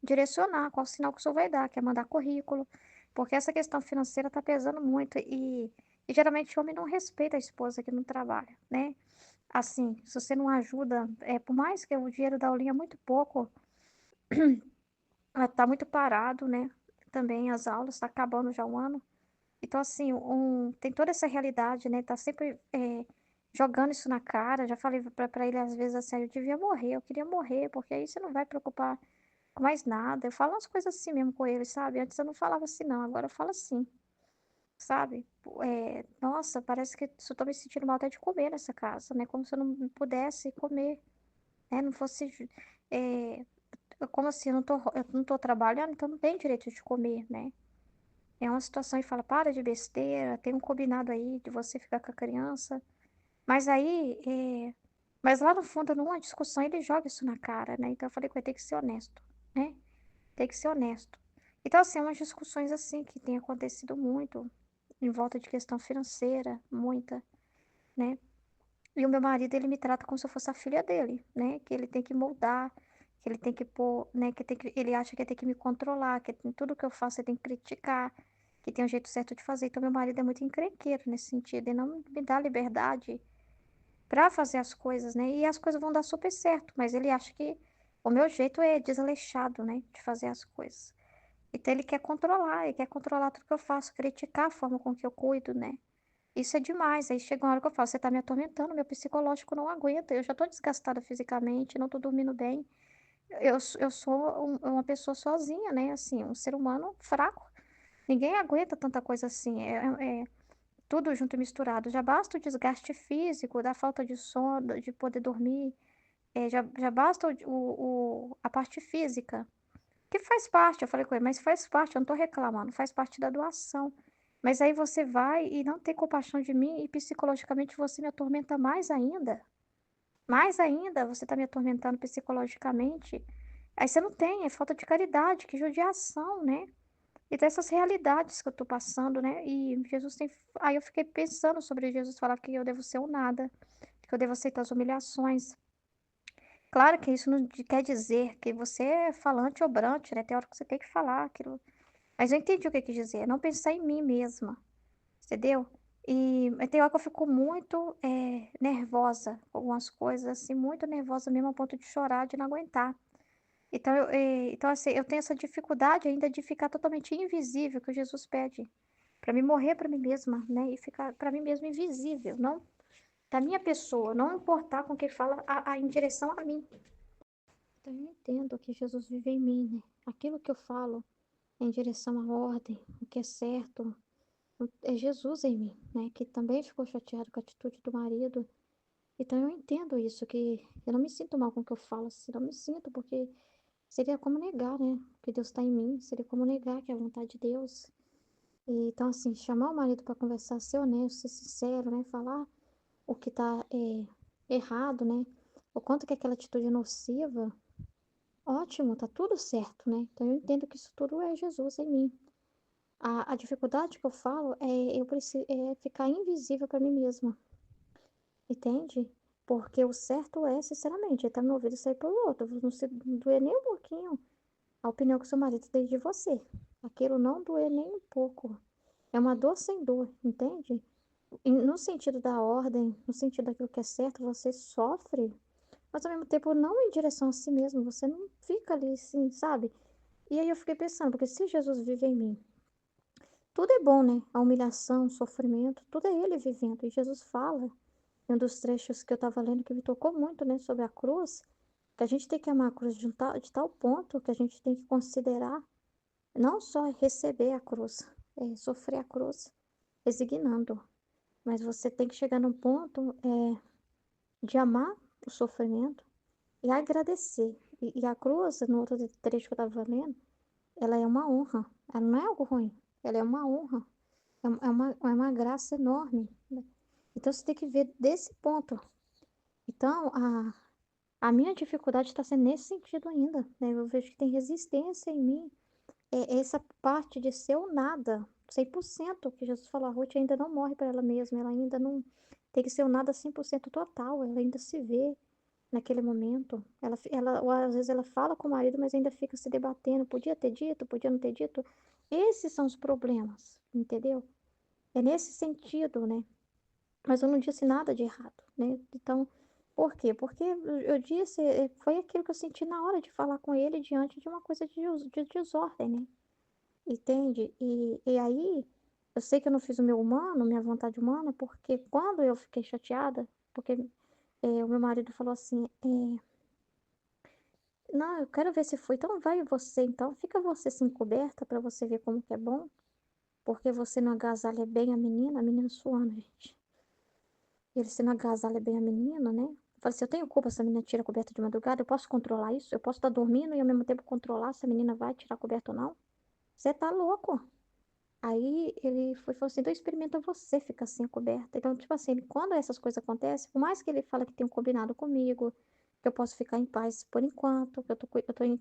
direcionar, qual sinal que o Senhor vai dar, quer mandar currículo, porque essa questão financeira tá pesando muito e geralmente o homem não respeita a esposa que não trabalha, né? Assim, se você não ajuda, por mais que o dinheiro da aulinha é muito pouco, tá muito parado, né? Também as aulas, tá acabando já o ano. Então, assim, tem toda essa realidade, né? Tá sempre jogando isso na cara. Já falei pra ele às vezes assim, eu devia morrer, eu queria morrer, porque aí você não vai preocupar com mais nada. Eu falo umas coisas assim mesmo com ele, sabe? Antes eu não falava assim, não, agora eu falo assim, sabe? Nossa, parece que eu tô me sentindo mal até de comer nessa casa, né? Como se eu não pudesse comer, né? Não fosse. É, como assim, eu não tô trabalhando, então não tenho direito de comer, né? É uma situação e fala, para de besteira, tem um combinado aí de você ficar com a criança. Mas aí, mas lá no fundo, numa discussão, ele joga isso na cara, né? Então eu falei que vai ter que ser honesto, né? Tem que ser honesto. Então, assim, umas discussões assim que tem acontecido muito em volta de questão financeira, muita, né? E o meu marido, ele me trata como se eu fosse a filha dele, né? Que ele tem que moldar, que ele tem que pôr, né? Ele acha que tem que me controlar, que tudo que eu faço ele tem que criticar, que tem um jeito certo de fazer. Então, meu marido é muito encrenqueiro nesse sentido, e não me dá liberdade para fazer as coisas, né? E as coisas vão dar super certo, mas ele acha que o meu jeito é desleixado, né? De fazer as coisas. Então, ele quer controlar tudo que eu faço, criticar a forma com que eu cuido, né? Isso é demais. Aí chega uma hora que eu falo, você tá me atormentando, meu psicológico não aguenta. Eu já tô desgastada fisicamente, não tô dormindo bem. Eu sou uma pessoa sozinha, né? Assim, um ser humano fraco. Ninguém aguenta tanta coisa assim. É tudo junto e misturado. Já basta o desgaste físico, da falta de sono, de poder dormir. Já basta a parte física. Que faz parte, eu falei com ele, mas faz parte, eu não tô reclamando, faz parte da doação. Mas aí você vai e não tem compaixão de mim e psicologicamente você me atormenta mais ainda. Mais ainda, você tá me atormentando psicologicamente. Aí você não tem, é falta de caridade, que judiação, né? E dessas realidades que eu tô passando, né? E Jesus tem. Aí eu fiquei pensando sobre Jesus falar que eu devo ser um nada, que eu devo aceitar as humilhações. Claro que isso não quer dizer que você é falante ou brante, né? Tem hora que você tem que falar aquilo. Mas eu entendi o que quis dizer, não pensar em mim mesma, entendeu? Mas tem hora que eu fico muito nervosa com algumas coisas, assim, muito nervosa mesmo, a ponto de chorar, de não aguentar. Então, assim, eu tenho essa dificuldade ainda de ficar totalmente invisível, que o Jesus pede, para mim morrer para mim mesma, né? E ficar para mim mesma invisível, não da minha pessoa, não importar com quem fala em direção a mim. Então, eu entendo que Jesus vive em mim, né? Aquilo que eu falo é em direção à ordem, o que é certo, é Jesus em mim, né? Que também ficou chateado com a atitude do marido. Então eu entendo isso, que eu não me sinto mal com o que eu falo, assim, não me sinto, porque seria como negar, né? Que Deus está em mim, seria como negar que é a vontade de Deus. Então, assim, chamar o marido para conversar, ser honesto, ser sincero, né? Falar o que tá errado, né? O quanto que aquela atitude é nociva. Ótimo, tá tudo certo, né? Então eu entendo que isso tudo é Jesus em mim. A dificuldade que eu falo eu preciso ficar invisível para mim mesma, entende? Porque o certo é, sinceramente, é estar no ouvido e sair pelo outro. Não se doer nem um pouquinho a opinião que seu marido tem de você. Aquilo não doer nem um pouco. É uma dor sem dor, entende? No sentido da ordem, no sentido daquilo que é certo, você sofre, mas ao mesmo tempo não em direção a si mesmo. Você não fica ali assim, sabe? E aí eu fiquei pensando, porque se Jesus vive em mim, tudo é bom, né? A humilhação, o sofrimento, tudo é ele vivendo. E Jesus fala, em um dos trechos que eu estava lendo, que me tocou muito, né, sobre a cruz, que a gente tem que amar a cruz de tal ponto que a gente tem que considerar não só receber a cruz, sofrer a cruz, resignando, mas você tem que chegar num ponto de amar o sofrimento e agradecer. E a cruz, no outro trecho que eu estava lendo, ela é uma honra, ela não é algo ruim, ela é uma honra. É uma graça enorme, né? Então você tem que ver desse ponto. Então, a minha dificuldade está sendo nesse sentido ainda, né? Eu vejo que tem resistência em mim. Essa parte de ser o nada, 100% que Jesus falou, a Ruth ainda não morre para ela mesma, ela ainda não tem que ser o nada 100% total, ela ainda se vê naquele momento. Ou às vezes ela fala com o marido, mas ainda fica se debatendo, podia ter dito, podia não ter dito. Esses são os problemas, entendeu? É nesse sentido, né? Mas eu não disse nada de errado, né? Então, por quê? Porque eu disse, foi aquilo que eu senti na hora de falar com ele diante de uma coisa de desordem, né? Entende? E aí, eu sei que eu não fiz o meu humano, minha vontade humana, porque quando eu fiquei chateada, porque o meu marido falou assim, não, eu quero ver se foi, então vai você, então, fica você assim coberta para você ver como que é bom, porque você não agasalha bem a menina suando, gente. Ele se não agasalha bem a menina, né? Eu falei assim, eu tenho culpa se a menina tira a coberta de madrugada? Eu posso controlar isso? Eu posso estar dormindo e ao mesmo tempo controlar se a menina vai tirar a coberta ou não? Você tá louco? Aí ele falou assim, então experimenta você ficar sem a coberta. Então, tipo assim, quando essas coisas acontecem, por mais que ele fala que tem um combinado comigo, que eu posso ficar em paz por enquanto, que eu tô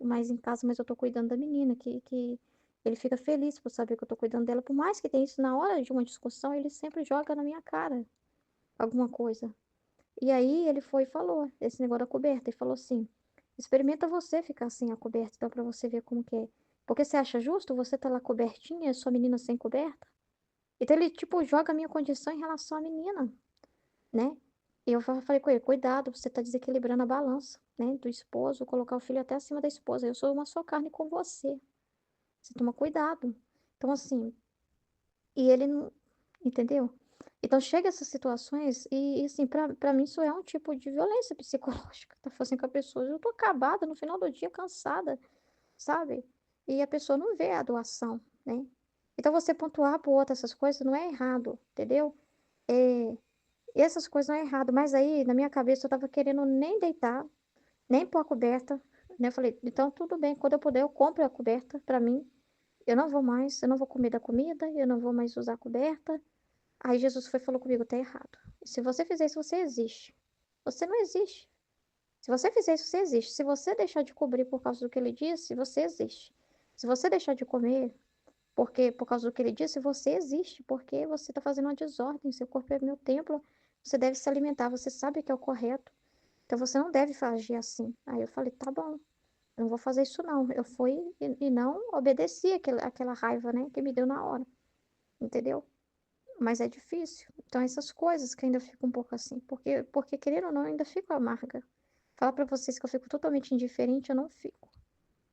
mais em casa, mas eu tô cuidando da menina, que ele fica feliz por saber que eu tô cuidando dela. Por mais que tenha isso na hora de uma discussão, ele sempre joga na minha cara alguma coisa. E aí ele foi e falou esse negócio da coberta, e falou assim, experimenta você ficar sem a coberta, então pra você ver como que é. Porque você acha justo você tá lá cobertinha, sua menina sem coberta? Então ele, tipo, joga a minha condição em relação à menina, né? E eu falei com ele, cuidado, você tá desequilibrando a balança, né? Do esposo, colocar o filho até acima da esposa. Eu sou uma só carne com você. Você toma cuidado. Então, assim, e ele não, entendeu? Então chega essas situações e assim, pra mim isso é um tipo de violência psicológica. Tá fazendo com a pessoa. Eu tô acabada no final do dia, cansada, sabe? E a pessoa não vê a doação, né? Então você pontuar pro outro essas coisas não é errado, entendeu? É, essas coisas não é errado, mas aí na minha cabeça eu tava querendo nem deitar, nem pôr a coberta, né? Eu falei, então tudo bem, quando eu puder eu compro a coberta pra mim. Eu não vou mais, eu não vou comer da comida, eu não vou mais usar a coberta. Aí Jesus foi e falou comigo, tá errado. Se você fizer isso, você existe. Você não existe. Se você fizer isso, você existe. Se você deixar de cobrir por causa do que ele disse, você existe. Se você deixar de comer porque por causa do que ele disse, você existe, porque você está fazendo uma desordem. Seu corpo é meu templo, você deve se alimentar, você sabe que é o correto. Então você não deve agir assim. Aí eu falei, tá bom, eu não vou fazer isso não. Eu fui e não obedeci aquela raiva, né, que me deu na hora, entendeu? Mas é difícil. Então essas coisas que ainda fico um pouco assim, porque querendo ou não, eu ainda fico amarga. Falar pra vocês que eu fico totalmente indiferente, eu não fico.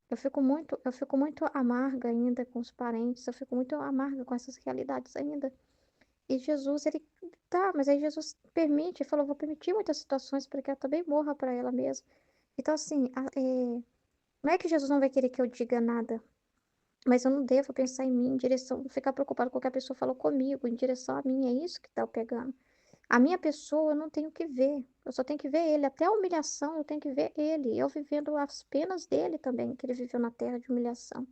Eu fico muito amarga ainda com os parentes, eu fico muito amarga com essas realidades ainda. E Jesus, ele tá, mas aí Jesus permite, ele falou, vou permitir muitas situações para que ela também morra para ela mesma. Então, assim, não é que Jesus não vai querer que eu diga nada, mas eu não devo pensar em mim, em direção, ficar preocupado com o que a pessoa falou comigo, em direção a mim, é isso que tá pegando. A minha pessoa eu não tenho que ver, eu só tenho que ver ele. Até a humilhação eu tenho que ver ele. Eu vivendo as penas dele também, que ele viveu na terra de humilhação.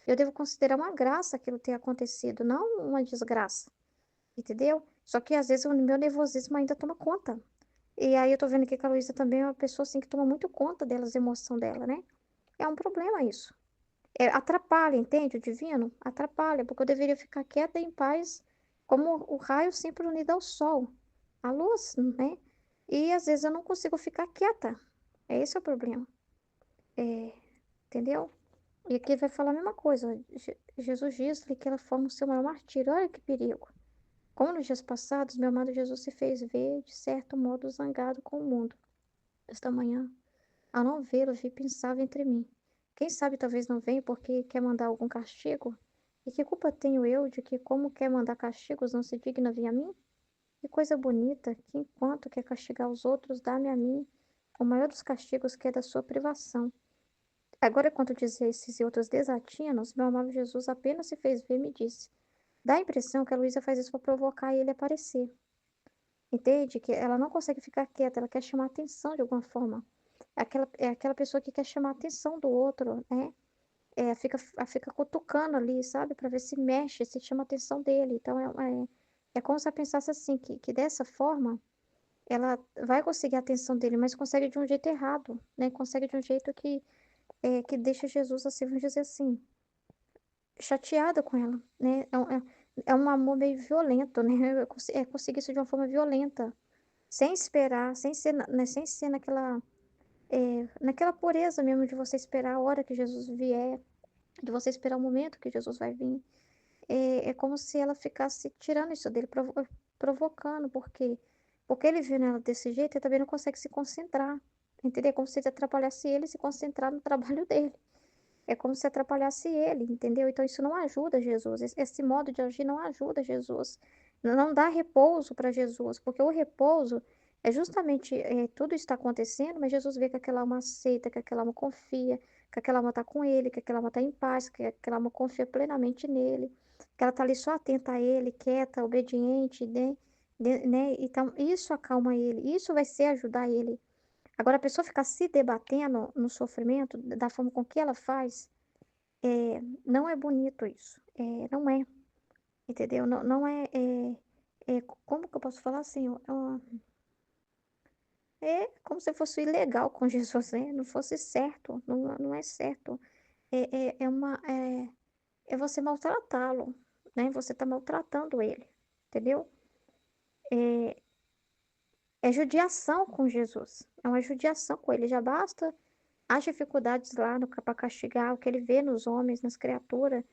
Eu devo considerar uma graça aquilo ter acontecido, não uma desgraça, entendeu? Só que às vezes o meu nervosismo ainda toma conta. E aí eu tô vendo aqui que a Luísa também é uma pessoa assim que toma muito conta delas, da emoção dela, né? É um problema isso. Atrapalha, entende? O divino atrapalha, porque eu deveria ficar quieta e em paz, como o raio sempre unido ao sol, a luz, né? E às vezes eu não consigo ficar quieta. Esse é o problema. É, entendeu? E aqui vai falar a mesma coisa. Jesus diz-lhe que ela forma o seu maior martírio. Olha que perigo. Como nos dias passados, meu amado Jesus se fez ver, de certo modo, zangado com o mundo. Esta manhã, ao não vê-lo, vi e pensava entre mim. Quem sabe talvez não venha porque quer mandar algum castigo? E que culpa tenho eu de que, como quer mandar castigos, não se digna vir a mim? Que coisa bonita, que enquanto quer castigar os outros, dá-me a mim o maior dos castigos que é da sua privação. Agora, quando dizia esses e outros desatinos, meu amado Jesus apenas se fez ver e me disse. Dá a impressão que a Luísa faz isso para provocar ele a aparecer. Entende? Que ela não consegue ficar quieta, ela quer chamar atenção de alguma forma. É aquela pessoa que quer chamar a atenção do outro, né? Fica cutucando ali, sabe? Para ver se mexe, se chama a atenção dele. Então, é como se ela pensasse assim, que dessa forma ela vai conseguir a atenção dele, mas consegue de um jeito errado, né? Consegue de um jeito que deixa Jesus, assim, vamos dizer assim, chateada com ela, né? É um amor meio violento, né? Conseguir isso de uma forma violenta, sem esperar, sem ser naquela pureza mesmo de você esperar a hora que Jesus vier, de você esperar o momento que Jesus vai vir. É como se ela ficasse tirando isso dele, provocando, porque ele vendo ela desse jeito, ele também não consegue se concentrar, entendeu? É como se atrapalhasse ele se concentrar no trabalho dele. É como se atrapalhasse ele, entendeu? Então isso não ajuda Jesus. Esse modo de agir não ajuda Jesus. Não dá repouso para Jesus, porque o repouso é justamente tudo está acontecendo, mas Jesus vê que aquela alma aceita, que aquela alma confia, que aquela alma está com ele, que aquela alma está em paz, que aquela alma confia plenamente nele, que ela está ali só atenta a ele, quieta, obediente, né? Né? Então isso acalma ele, isso vai ser ajudar ele. Agora, a pessoa ficar se debatendo no sofrimento, da forma com que ela faz, não é bonito isso. Não é. entendeu? Não, não como que eu posso falar assim? É como se fosse ilegal com Jesus, né? Não fosse certo, não, não é certo. É você maltratá-lo, né? Você está maltratando ele, entendeu? É, é judiação com Jesus, é uma judiação com ele. Já basta as dificuldades lá para castigar o que ele vê nos homens, nas criaturas,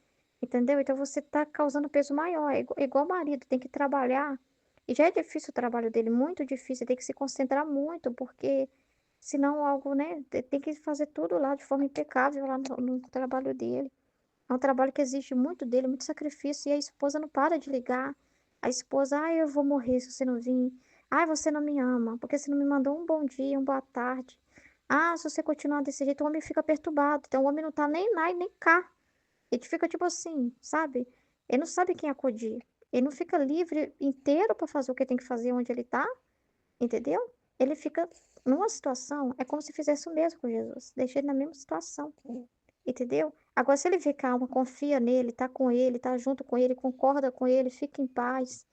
entendeu? Então você está causando peso maior. Igual o marido, tem que trabalhar. E já é difícil o trabalho dele, muito difícil, tem que se concentrar muito, porque senão algo, né? Tem que fazer tudo lá de forma impecável lá no trabalho dele. É um trabalho que exige muito dele, muito sacrifício, e a esposa não para de ligar. A esposa, eu vou morrer se você não vir. Você não me ama, porque você não me mandou um bom dia, uma boa tarde. Se você continuar desse jeito, o homem fica perturbado. Então, o homem não tá nem lá e nem cá. Ele fica tipo assim, sabe? Ele não sabe quem acudir. Ele não fica livre inteiro para fazer o que tem que fazer onde ele tá, entendeu? Ele fica numa situação, é como se fizesse o mesmo com Jesus. Deixa ele na mesma situação. Entendeu? Agora, se ele vê calma, confia nele, tá com ele, tá junto com ele, concorda com ele, fica em paz,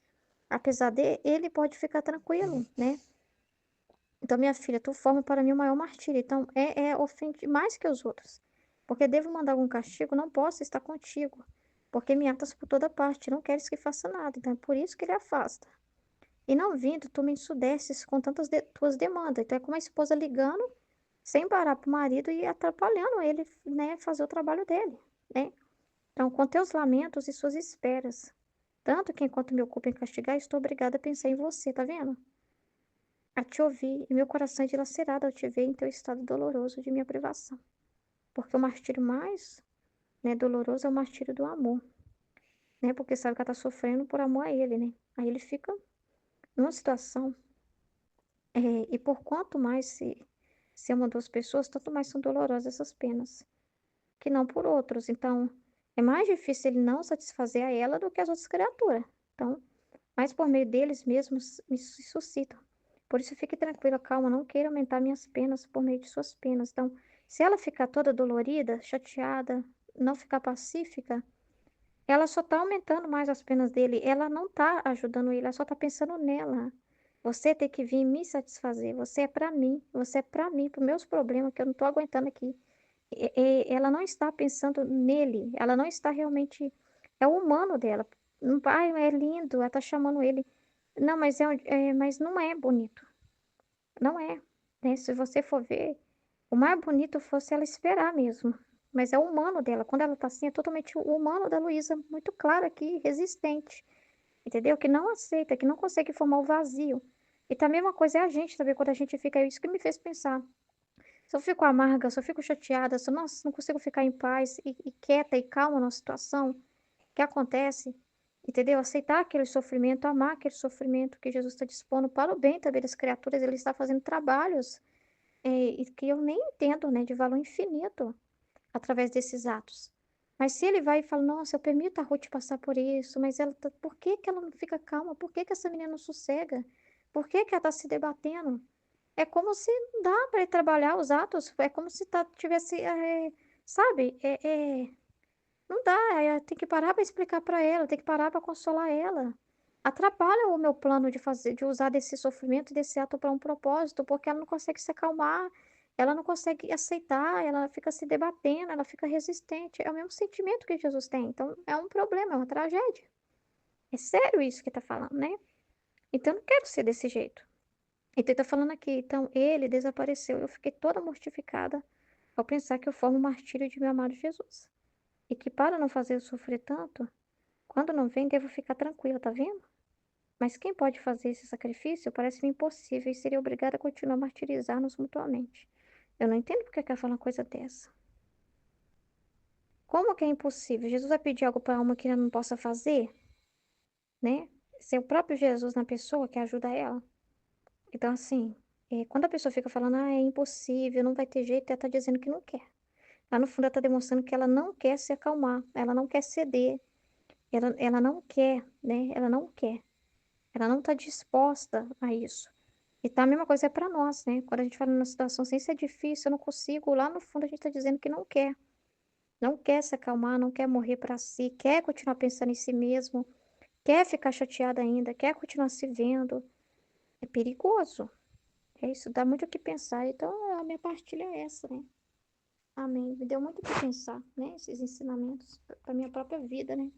apesar de, ele pode ficar tranquilo, né? Então, minha filha, tu forma para mim o maior martírio. Então, ofende mais que os outros. Porque devo mandar algum castigo, não posso estar contigo. Porque me atas por toda parte, não queres que faça nada. Então, é por isso que ele afasta. E não vindo, tu me ensudeces com tantas tuas demandas. Então, é como a esposa ligando, sem parar pro marido e atrapalhando ele, né, fazer o trabalho dele, né? Então, com teus lamentos e suas esperas, tanto que enquanto me ocupo em castigar, estou obrigada a pensar em você, tá vendo? A te ouvir, e meu coração é dilacerado ao te ver em teu estado doloroso de minha privação. Porque o martírio mais, né, doloroso é o martírio do amor, né? Porque sabe que ela tá sofrendo por amor a ele, né? Aí ele fica numa situação, e por quanto mais se ama duas pessoas, tanto mais são dolorosas essas penas, que não por outros. Então, é mais difícil ele não satisfazer a ela do que as outras criaturas. Então, mas por meio deles mesmos me suscitam. Por isso fique tranquila, calma, não queira aumentar minhas penas por meio de suas penas. Então, se ela ficar toda dolorida, chateada, não ficar pacífica, ela só está aumentando mais as penas dele. Ela não está ajudando ele, ela só está pensando nela. Você tem que vir me satisfazer. Você é para mim, para meus problemas que eu não estou aguentando aqui. Ela não está pensando nele, ela não está realmente. É o humano dela. Pai, é lindo, ela está chamando ele. Não, mas, mas não é bonito. Não é. Né? Se você for ver, o mais bonito fosse ela esperar mesmo. Mas é o humano dela. Quando ela tá assim, é totalmente o humano da Luísa, muito claro aqui, resistente. Entendeu? Que não aceita, que não consegue formar o vazio. E também uma coisa é a gente também, quando a gente fica. Isso que me fez pensar. Se eu fico amarga, se eu fico chateada, se eu nossa, não consigo ficar em paz e quieta e calma na situação, o que acontece? Entendeu? Aceitar aquele sofrimento, amar aquele sofrimento que Jesus está dispondo para o bem também das criaturas, ele está fazendo trabalhos e que eu nem entendo, né, de valor infinito através desses atos. Mas se ele vai e fala, nossa, eu permito a Ruth passar por isso, mas por que que ela não fica calma? Por que que essa menina não sossega? Por que que ela está se debatendo? É como se não dá para ele trabalhar os atos, é como se tivesse, sabe? Não dá, tem que parar para explicar para ela, tem que parar para consolar ela. Atrapalha o meu plano de fazer, de usar desse sofrimento, desse ato para um propósito, porque ela não consegue se acalmar, ela não consegue aceitar, ela fica se debatendo, ela fica resistente. É o mesmo sentimento que Jesus tem. Então, é um problema, é uma tragédia. É sério isso que está falando, né? Então, eu não quero ser desse jeito. Então, ele está falando aqui, então, ele desapareceu. Eu fiquei toda mortificada ao pensar que eu formo o martírio de meu amado Jesus. E que para não fazer eu sofrer tanto, quando não vem, devo ficar tranquila, tá vendo? Mas quem pode fazer esse sacrifício parece-me impossível e seria obrigada a continuar a martirizar-nos mutuamente. Eu não entendo porque quer falar uma coisa dessa. Como que é impossível? Jesus vai pedir algo para a alma que ela não possa fazer, né? Ser o próprio Jesus na pessoa que ajuda ela. Então, assim, quando a pessoa fica falando, é impossível, não vai ter jeito, ela tá dizendo que não quer. Lá no fundo, ela tá demonstrando que ela não quer se acalmar, ela não quer ceder, ela não quer, né? Ela não quer. Ela não está disposta a isso. E tá a mesma coisa é para nós, né? Quando a gente fala numa situação assim, isso é difícil, eu não consigo, lá no fundo a gente está dizendo que não quer. Não quer se acalmar, não quer morrer para si, quer continuar pensando em si mesmo, quer ficar chateada ainda, quer continuar se vendo. É perigoso. É isso, dá muito o que pensar. Então, a minha partilha é essa, né? Amém. Me deu muito o que pensar, né? Esses ensinamentos para minha própria vida, né?